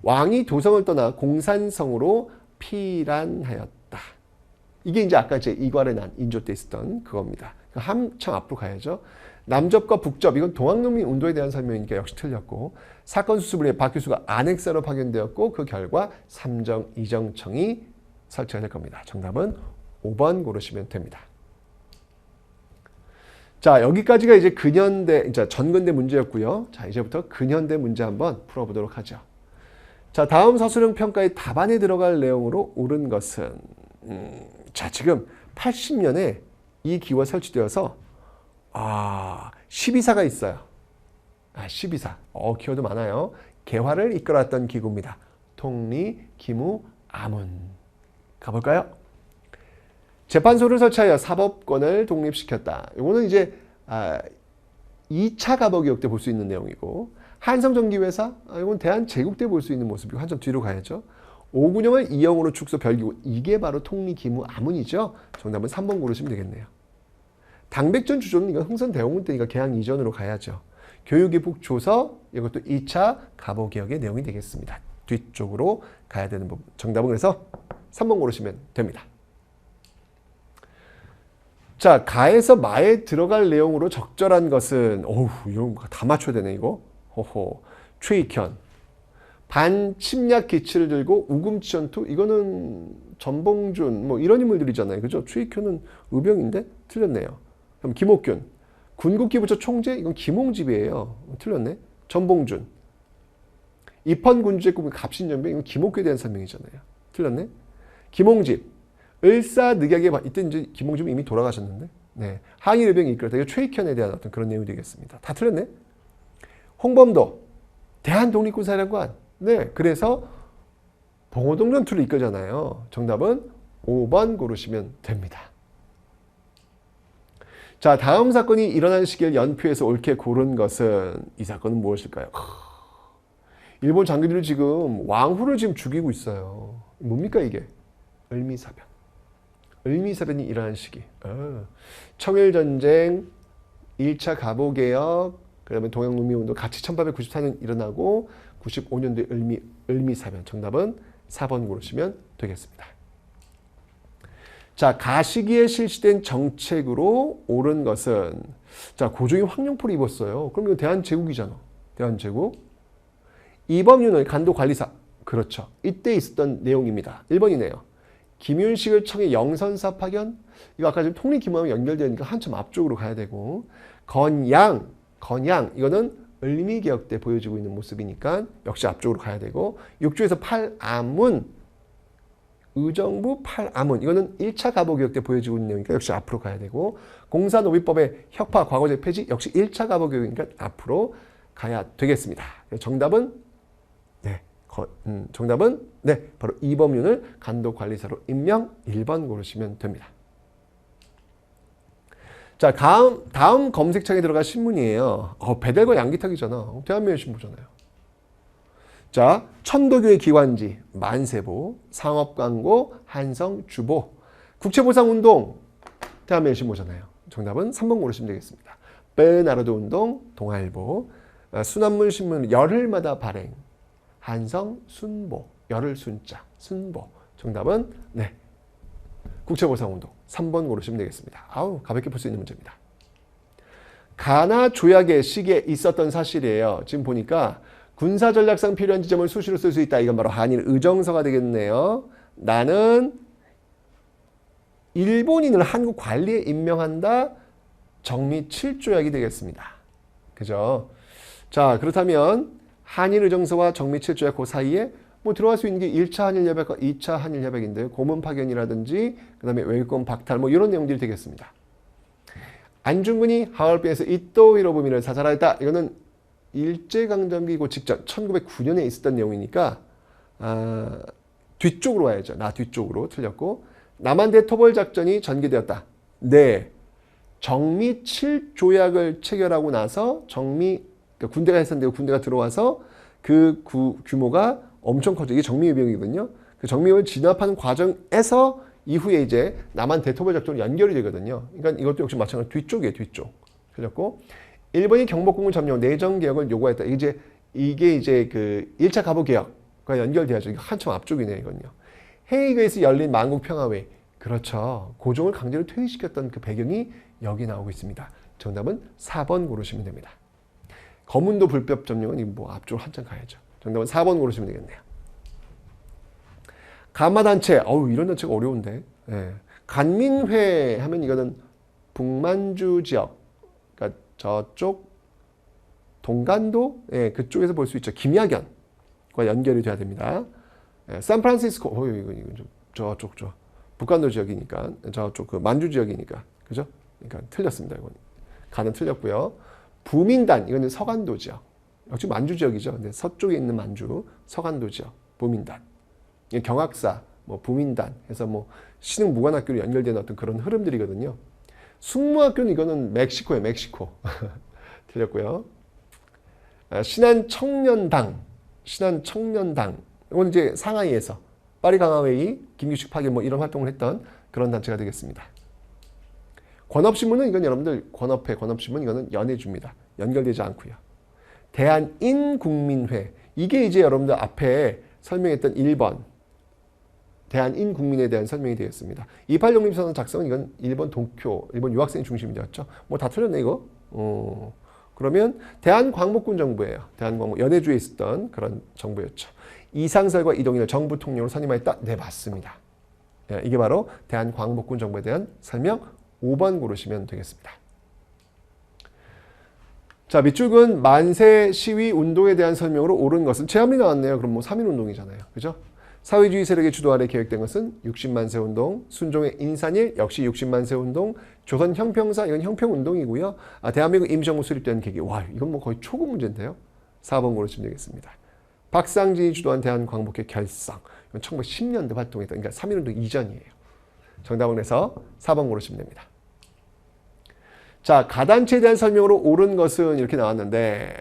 왕이 도성을 떠나 공산성으로 피란하였다. 이게 이제 아까 제 이괄의 난 인조 때 있었던 그겁니다. 한참 앞으로 가야죠. 남접과 북접, 이건 동학농민 운동에 대한 설명이니까 역시 틀렸고, 사건 수습을 위해 박규수가 안핵사로 파견되었고, 그 결과 삼정 이정청이 설치가 될 겁니다. 정답은 5번 고르시면 됩니다. 자, 여기까지가 이제 전근대 문제였고요. 자, 이제부터 근현대 문제 한번 풀어보도록 하죠. 자, 다음 서술형 평가의 답안에 들어갈 내용으로 옳은 것은 자, 지금 80년에 이 기구가 설치되어서 12사가 있어요. 12사. 키워드 많아요. 개화를 이끌었던 기구입니다. 통리, 기무, 아문. 가볼까요? 재판소를 설치하여 사법권을 독립시켰다. 이거는 이제 2차 가보개혁 때 볼 수 있는 내용이고, 한성전기회사, 이건 대한제국 때 볼 수 있는 모습이고, 한참 뒤로 가야죠. 오군영을 이영으로 축소 별기고, 이게 바로 통리, 기무, 아문이죠. 정답은 3번 고르시면 되겠네요. 당백전 주조는 이건 흥선대원군 때니까 개항 이전으로 가야죠. 교육이북 조서, 이것도 2차 가보개혁의 내용이 되겠습니다. 뒤쪽으로 가야 되는 부분. 정답은 그래서 3번 고르시면 됩니다. 자, 가에서 마에 들어갈 내용으로 적절한 것은, 이런 거 다 맞춰야 되네, 이거. 최익현. 반침략 기치를 들고 우금치 전투, 이거는 전봉준 뭐 이런 인물들이잖아요. 그죠? 최익현은 의병인데 틀렸네요. 그럼 김옥균. 군국기부처 총재, 이건 김홍집이에요. 틀렸네. 전봉준. 입헌군주의 꿈은 갑신연병, 이건 김옥규에 대한 설명이잖아요. 틀렸네. 김홍집. 을사늑약에 이때 이제 김홍집은 이미 돌아가셨는데, 네. 항일의병이 이끌었다. 이거 최익현에 대한 어떤 그런 내용이 되겠습니다. 다 틀렸네. 홍범도. 대한독립군사령관. 네. 그래서 봉오동 전투를 이끌잖아요. 정답은 5번 고르시면 됩니다. 자, 다음 사건이 일어난 시기를 연표해서 옳게 고른 것은, 이 사건은 무엇일까요? 일본 장교들이 지금 왕후를 지금 죽이고 있어요. 뭡니까 이게? 을미사변. 을미사변이 일어난 시기. 청일전쟁, 1차 갑오개혁, 그 다음에 동양농민운동 같이 1894년 일어나고 95년도에 을미사변. 정답은 4번 고르시면 되겠습니다. 자, 가시기에 실시된 정책으로 옳은 것은, 자, 고종이 황룡포를 입었어요. 그럼 이거 대한제국이잖아. 대한제국. 이범윤을 간도관리사. 그렇죠. 이때 있었던 내용입니다. 1번이네요. 김윤식을 청해 영선사 파견. 이거 아까 지금 통일기무하고 연결되니까 한참 앞쪽으로 가야 되고. 건양. 이거는 을미개혁 때 보여지고 있는 모습이니까 역시 앞쪽으로 가야 되고. 6조에서 팔아문. 의정부 팔아문. 이거는 1차 갑오개혁 때 보여지고 있는 내용이니까 역시 앞으로 가야 되고. 공사노비법의 혁파 과거제 폐지. 역시 1차 갑오개혁이니까 앞으로 가야 되겠습니다. 정답은 정답은 바로 이범윤을 간도관리사로 임명. 1번 고르시면 됩니다. 자, 다음 검색창에 들어갈 신문이에요. 배달과 양기탁이잖아. 대한매일신보잖아요. 자, 천도교의 기관지 만세보, 상업광고 한성주보, 국채보상운동 대한매일신보잖아요. 정답은 3번 고르시면 되겠습니다. 베르나르도 운동 동아일보, 순환문신문 열흘마다 발행 한성 순보, 열흘 순자 순보. 정답은 국채보상운동 3번 고르시면 되겠습니다. 아우, 가볍게 풀 수 있는 문제입니다. 가나 조약의 시기에 있었던 사실이에요. 지금 보니까 군사전략상 필요한 지점을 수시로 쓸 수 있다. 이건 바로 한일 의정서가 되겠네요. 나는 일본인을 한국 관리에 임명한다. 정미 7조약이 되겠습니다. 그죠? 자, 그렇다면 한일 의정서와 정미 7조약 그 사이에 뭐 들어갈 수 있는 게 1차 한일협약과 2차 한일협약인데요. 고문 파견이라든지 그다음에 외교권 박탈 뭐 이런 내용들이 되겠습니다. 안중근이 하얼빈에서 이토 히로부미를 사살하였다. 이거는 일제강점기 직전 1909년에 있었던 내용이니까 뒤쪽으로 와야죠. 뒤쪽으로 틀렸고. 남한대 토벌작전이 전개되었다. 네. 정미 7조약을 체결하고 나서 그러니까 군대가 해산되고 군대가 들어와서 그 규모가 엄청 커져. 이게 정미의병이거든요. 그 정미의병을 진압하는 과정에서 이후에 이제 남한 대토벌작전으로 연결이 되거든요. 그러니까 이것도 역시 마찬가지로 뒤쪽이에요. 뒤쪽. 틀렸고. 일본이 경복궁을 점령, 내정개혁을 요구했다. 이게 이제 그 1차 갑오개혁과 연결돼야죠. 이거 한참 앞쪽이네요. 이건요. 헤이그에서 열린 만국평화회의. 그렇죠. 고종을 강제로 퇴위시켰던 그 배경이 여기 나오고 있습니다. 정답은 4번 고르시면 됩니다. 거문도 불법 점령은 뭐 앞쪽으로 한참 가야죠. 정답은 4번 고르시면 되겠네요. 가마단체. 이런 단체가 어려운데. 간민회 하면 이거는 북만주 지역. 그러니까 저쪽 동간도 그쪽에서 볼 수 있죠. 김야견과 연결이 돼야 됩니다. 샌프란시스코. 이건 좀 저쪽 북간도 지역이니까 저쪽 그 만주 지역이니까 그죠? 그러니까 틀렸습니다. 이건 간은 틀렸고요. 부민단. 이거는 서간도 지역. 역시 만주 지역이죠. 근데 서쪽에 있는 만주 서간도 지역. 부민단. 경학사, 뭐 부민단 해서 뭐 신흥 무관학교로 연결되는 어떤 그런 흐름들이거든요. 숙무학교는 이거는 멕시코예요. 멕시코. 틀렸고요. 신한청년당. 이건 이제 상하이에서 파리 강화회의, 김규식 파견 뭐 이런 활동을 했던 그런 단체가 되겠습니다. 권업신문은 이건 여러분들 권업신문 이거는 연해줍니다. 연결되지 않고요. 대한인국민회. 이게 이제 여러분들 앞에 설명했던 1번. 대한인국민에 대한 설명이 되겠습니다. 28독립선언 작성은 이건 일본 도쿄, 일본 유학생 중심이 되었죠. 뭐 다 틀렸네 이거. 그러면 대한광복군 정부예요. 대한광복 연해주에 있었던 그런 정부였죠. 이상설과 이동인을 정부 통령으로 선임하였다. 네, 맞습니다. 예, 이게 바로 대한광복군 정부에 대한 설명 5번 고르시면 되겠습니다. 자, 밑줄은 만세 시위 운동에 대한 설명으로 옳은 것은 제함이 나왔네요. 그럼 뭐 3.1운동이잖아요. 그죠? 사회주의 세력의 주도 아래 계획된 것은 60만세 운동, 순종의 인산일 역시 60만세 운동, 조선 형평사 이건 형평운동이고요. 대한민국 임시정부 수립된 계기. 와, 이건 뭐 거의 초급 문제인데요. 4번 고르시면 되겠습니다. 박상진이 주도한 대한광복회 결성. 이건 1910년대 활동했던, 그러니까 3.1운동 이전이에요. 정답은 그래서 4번 고르시면 됩니다. 자, 가단체에 대한 설명으로 옳은 것은 이렇게 나왔는데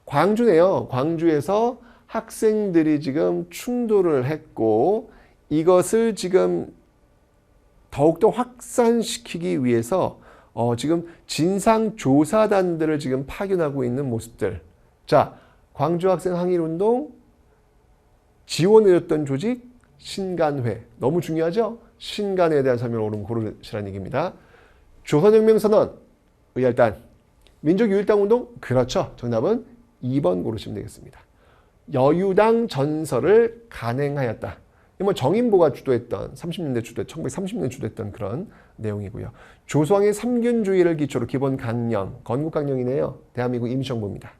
광주네요. 광주에서 학생들이 지금 충돌을 했고 이것을 지금 더욱더 확산시키기 위해서 지금 진상조사단들을 지금 파견하고 있는 모습들. 자, 광주 학생 항일운동 지원해줬던 조직 신간회. 너무 중요하죠? 신간회에 대한 설명을 옳은 고르시라는 얘기입니다. 조선혁명선언, 의열단, 민족유일당운동, 그렇죠. 정답은 2번 고르시면 되겠습니다. 여유당 전설을 간행하였다. 뭐 정인보가 주도했던 30년대 1930년 주도했던 그런 내용이고요. 조소왕의 삼균주의를 기초로 기본 강령, 건국강령이네요. 대한민국 임시정부입니다.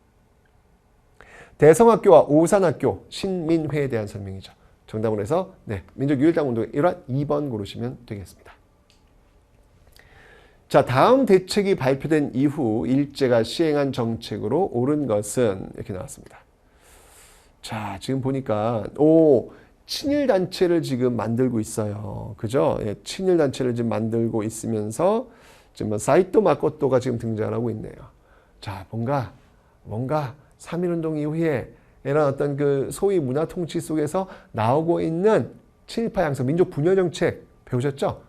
대성학교와 오산학교, 신민회에 대한 설명이죠. 정답으로 해서 네, 민족유일당운동의 일환 2번 고르시면 되겠습니다. 자, 다음 대책이 발표된 이후 일제가 시행한 정책으로 옳은 것은 이렇게 나왔습니다. 자, 지금 보니까 친일단체를 지금 만들고 있어요. 그죠? 예, 친일단체를 지금 만들고 있으면서 지금 사이토 마코토가 지금 등장하고 있네요. 자, 뭔가 3.1운동 이후에 이런 어떤 그 소위 문화 통치 속에서 나오고 있는 친일파 양성, 민족 분열 정책 배우셨죠?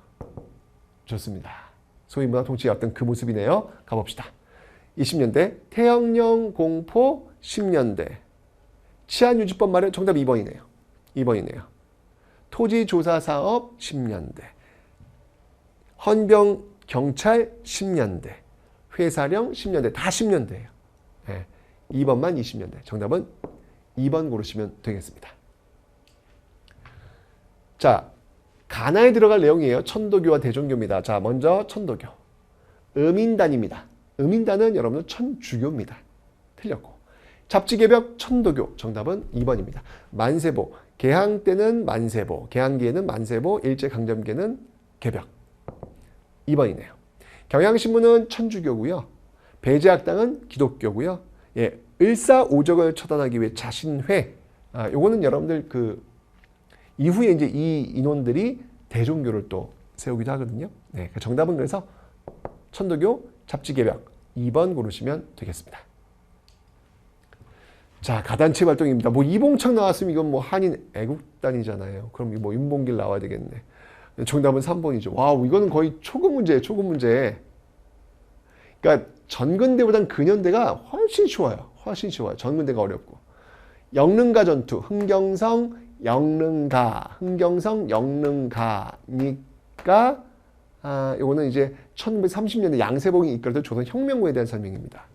좋습니다. 소위 문화 통치의 어떤 그 모습이네요. 가봅시다. 20년대 태영령 공포 10년대 치안유지법 마련 정답 2번이네요. 2번이네요. 토지조사사업 10년대 헌병 경찰 10년대 회사령 10년대 다 10년대예요. 네. 2번만 20년대. 정답은 2번 고르시면 되겠습니다. 자, 가나에 들어갈 내용이에요. 천도교와 대종교입니다. 자, 먼저 천도교. 음인단입니다. 음인단은 여러분들 천주교입니다. 틀렸고. 잡지개벽 천도교. 정답은 2번입니다. 만세보. 개항 때는 만세보. 개항기에는 만세보. 일제강점기에는 개벽. 2번이네요. 경향신문은 천주교고요. 배제학당은 기독교고요. 예, 을사오적을 처단하기 위해 자신회. 요거는 여러분들 그 이후에 이제 이 인원들이 대종교를 또 세우기도 하거든요. 네, 정답은 그래서 천도교 잡지개벽 2번 고르시면 되겠습니다. 자, 가단체 활동입니다. 뭐 이봉창 나왔으면 이건 뭐 한인 애국단이잖아요. 그럼 뭐 윤봉길 나와야 되겠네. 정답은 3번이죠. 와우, 이거는 거의 초급 문제예요. 초급 문제. 그러니까 전근대보단 근현대가 훨씬 쉬워요. 훨씬 쉬워요. 전근대가 어렵고. 영릉가 전투, 흥경성, 영릉가, 영릉가니까 요거는 이제 1930년대 양세봉이 이끌던 조선혁명군에 대한 설명입니다.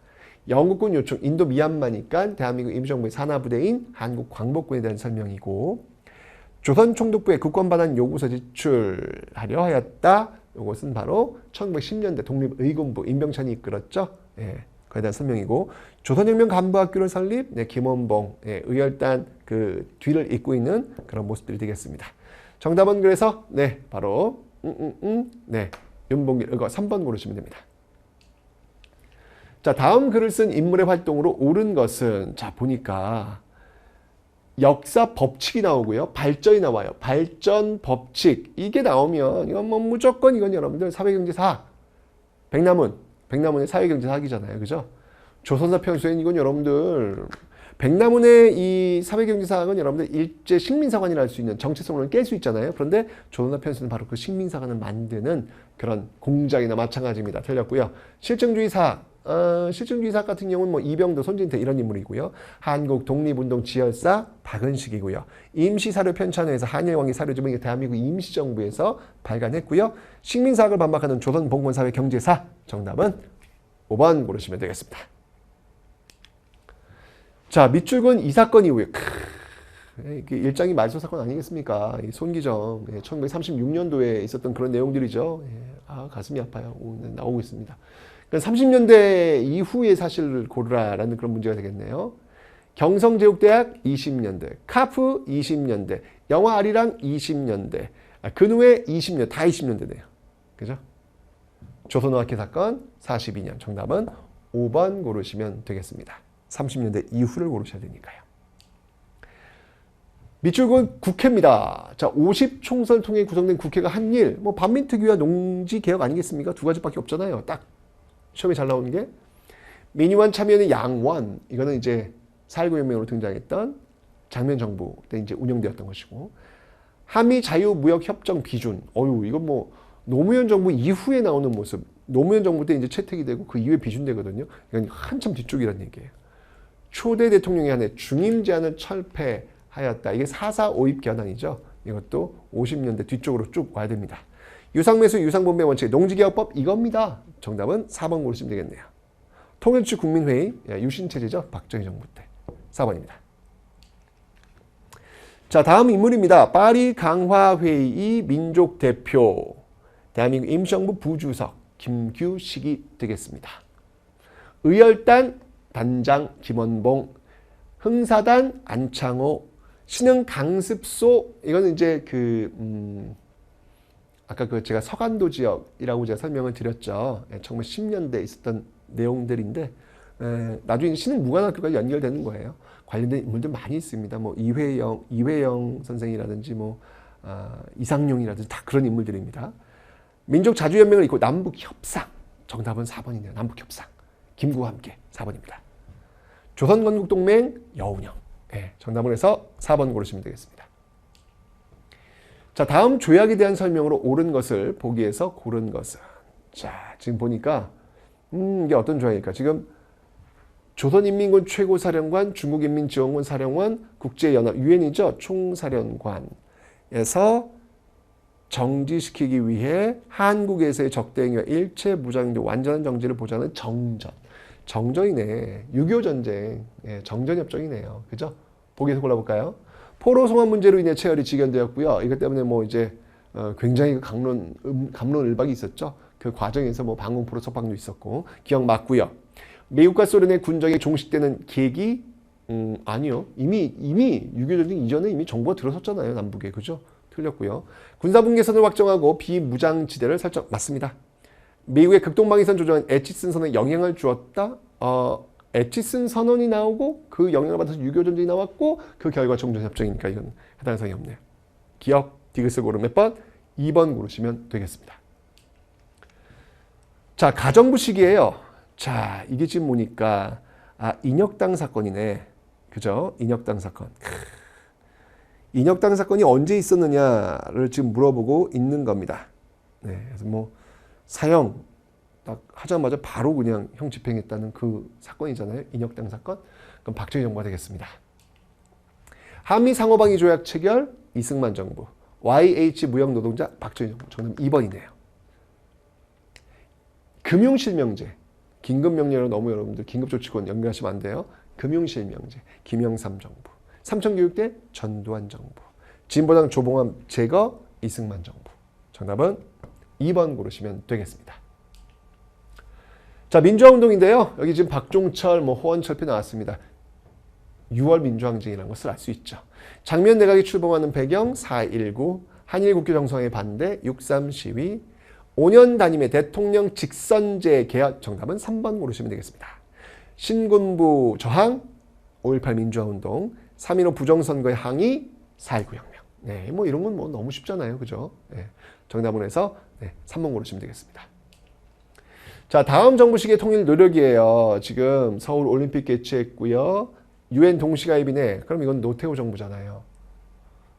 영국군 요청, 인도 미얀마니까 대한민국 임시정부의 산하부대인 한국광복군에 대한 설명이고 조선총독부에 국권반환 요구서 제출하려 하였다. 요것은 바로 1910년대 독립의군부 임병찬이 이끌었죠. 예, 그에 대한 설명이고 조선혁명 간부학교를 설립, 네, 김원봉, 예, 의열단 그 뒤를 잇고 있는 그런 모습들이 되겠습니다. 정답은 그래서 네, 바로 네, 윤봉길 이거 3번 고르시면 됩니다. 자, 다음 글을 쓴 인물의 활동으로 옳은 것은 자, 보니까 역사 법칙이 나오고요. 발전이 나와요. 발전 법칙. 이게 나오면 이건 뭐 무조건 이건 여러분들 사회경제사. 백남훈의 사회경제사학이잖아요. 그죠? 조선사 편수엔 이건 여러분들 백남훈의 이 사회경제사학은 여러분들 일제 식민사관이라 할 수 있는 정체성을 깰 수 있잖아요. 그런데 조선사 편수는 바로 그 식민사관을 만드는 그런 공작이나 마찬가지입니다. 틀렸고요. 실증주의사학. 실증주의사학 같은 경우는 뭐 이병도, 손진태 이런 인물이고요. 한국 독립운동 지열사 박은식이고요. 임시사료 편찬회에서 한일왕의 사료지문이 대한민국 임시정부에서 발간했고요. 식민사학을 반박하는 조선봉건사회 경제사. 정답은 5번 고르시면 되겠습니다. 자, 밑줄근 이 사건 이후에 일장이 말소 사건 아니겠습니까? 이 손기정 1936년도에 있었던 그런 내용들이죠. 아, 가슴이 아파요. 나오고 있습니다. 그러니까 30년대 이후의 사실을 고르라라는 그런 문제가 되겠네요. 경성제국대학 20년대, 카프 20년대, 영화 아리랑 20년대, 근후에 20년, 다 20년대네요. 그죠? 조선어학회 사건 42년. 정답은 5번 고르시면 되겠습니다. 30년대 이후를 고르셔야 되니까요. 밑줄은 국회입니다. 자, 50총선을 통해 구성된 국회가 한 일, 뭐 반민특위와 농지개혁 아니겠습니까? 두 가지밖에 없잖아요. 딱 시험에 잘 나오는 게. 민의원 참여는 양원, 이거는 이제 4.19 혁명으로 등장했던 장면 정부 때 이제 운영되었던 것이고, 한미 자유무역협정 비준, 이건 뭐 노무현 정부 이후에 나오는 모습, 노무현 정부 때 이제 채택이 되고 그 이후에 비준되거든요. 이건 한참 뒤쪽이라는 얘기예요. 초대 대통령이 한해 중임 제한을 철폐하였다. 이게 4.4 오입 개헌안이죠. 이것도 50년대 뒤쪽으로 쭉 와야 됩니다. 유상매수 유상분배 원칙 농지개혁법 이겁니다. 정답은 4번 고르시면 되겠네요. 통일주 국민회의 유신체제죠. 박정희 정부 때 4번입니다. 자, 다음 인물입니다. 파리 강화회의 민족 대표 대한민국 임시정부 부주석 김규식이 되겠습니다. 의열단 단장 김원봉, 흥사단 안창호, 신흥 강습소, 이거는 이제 아까 제가 서간도 지역이라고 제가 설명을 드렸죠. 1910년대에 있었던 내용들인데, 나중에 신흥 무관학교가 연결되는 거예요. 관련된 인물들 많이 있습니다. 뭐 이회영 선생이라든지 이상용이라든지 다 그런 인물들입니다. 민족자주연맹을 잇고 남북협상, 정답은 4번이네요. 남북협상, 김구와 함께 4번입니다. 조선건국동맹 여운형, 정답을 해서 4번 고르시면 되겠습니다. 자, 다음 조약에 대한 설명으로 옳은 것을 보기에서 고른 것은, 자, 지금 보니까 이게 어떤 조약일까? 지금 조선인민군 최고사령관, 중국인민지원군 사령관, 국제연합, 유엔이죠. 총사령관에서 정지시키기 위해 한국에서의 적대행위와 일체 무장도 완전한 정지를 보장하는 정전. 정전이네. 6.25 전쟁. 정전협정이네요. 그죠? 보기에서 골라볼까요? 포로 송환 문제로 인해 체열이 직연되었고요. 이것 때문에 굉장히 갑론을박이 있었죠. 그 과정에서 방공포로 석방도 있었고, 기억 맞고요. 미국과 소련의 군정이 종식되는 계기? 아니요. 이미 6.25 전쟁 이전에 이미 정보가 들어섰잖아요. 남북에. 그죠? 틀렸고요. 군사분계선을 확정하고 비무장지대를 설정. 맞습니다. 미국의 극동방위선 조정은 에치슨 선언에 영향을 주었다. 에치슨 선언이 나오고 그 영향을 받아서 6.25 전쟁이 나왔고 그 결과 종전협정이니까 이건 해당 사항이 없네요. 기억, 디귿을 고르면 몇 번? 2번 고르시면 되겠습니다. 자, 가정부식이에요. 자, 이게 지금 보니까 인혁당 사건이네. 그죠? 인혁당 사건. 인혁당 사건이 언제 있었느냐를 지금 물어보고 있는 겁니다. 네, 그래서 사형 딱 하자마자 바로 그냥 형 집행했다는 그 사건이잖아요. 인혁당 사건. 그럼 박정희 정부가 되겠습니다. 한미 상호방위 조약 체결 이승만 정부. YH 무역노동자 박정희 정부. 정답 2번이네요. 금융실명제. 긴급명령으로 너무 여러분들 긴급조치권 연결하시면 안 돼요. 금융실명제. 김영삼 정부. 삼천교육대 전두환 정부. 진보당 조봉암 제거 이승만 정부. 정답은 2번 고르시면 되겠습니다. 자, 민주화운동인데요. 여기 지금 박종철, 호원철표 나왔습니다. 6월 민주항쟁이라는 것을 알 수 있죠. 장면 내각이 출범하는 배경 4.19, 한일 국교 정상회 반대, 6.3 시위, 5년 단임의 대통령 직선제 개헌. 정답은 3번 고르시면 되겠습니다. 신군부 저항, 5.18 민주화운동, 3.15 부정선거의 항의, 4.19 혁명. 네, 이런 건 너무 쉽잖아요. 그죠? 네, 정답을 해서 3번 고르시면 되겠습니다. 자, 다음 정부식의 통일 노력이에요. 지금 서울 올림픽 개최했고요. UN 동시가입이네. 그럼 이건 노태우 정부잖아요.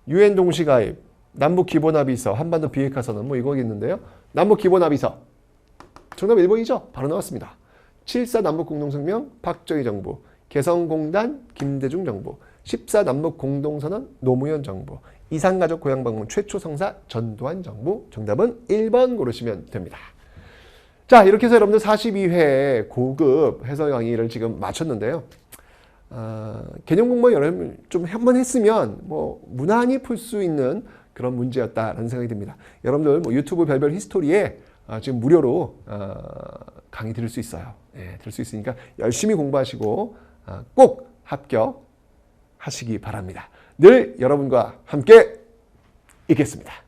UN 동시가입, 남북 기본합의서, 한반도 비핵화 선언 이거겠는데요. 남북 기본합의서. 정답 1번이죠. 바로 나왔습니다. 7.4 남북공동성명 박정희 정부, 개성공단 김대중 정부, 14 남북공동선언 노무현 정부, 이산가족 고향방문 최초 성사 전두환 정부. 정답은 1번 고르시면 됩니다. 자, 이렇게 해서 여러분들 42회 고급 해설 강의를 지금 마쳤는데요. 개념 공부 여러분 좀 한번 했으면 뭐 무난히 풀 수 있는 그런 문제였다라는 생각이 듭니다. 여러분들 뭐 유튜브 별별 히스토리에 지금 무료로 강의 들을 수 있어요. 예, 들을 수 있으니까 열심히 공부하시고 꼭 합격하시기 바랍니다. 늘 여러분과 함께 있겠습니다.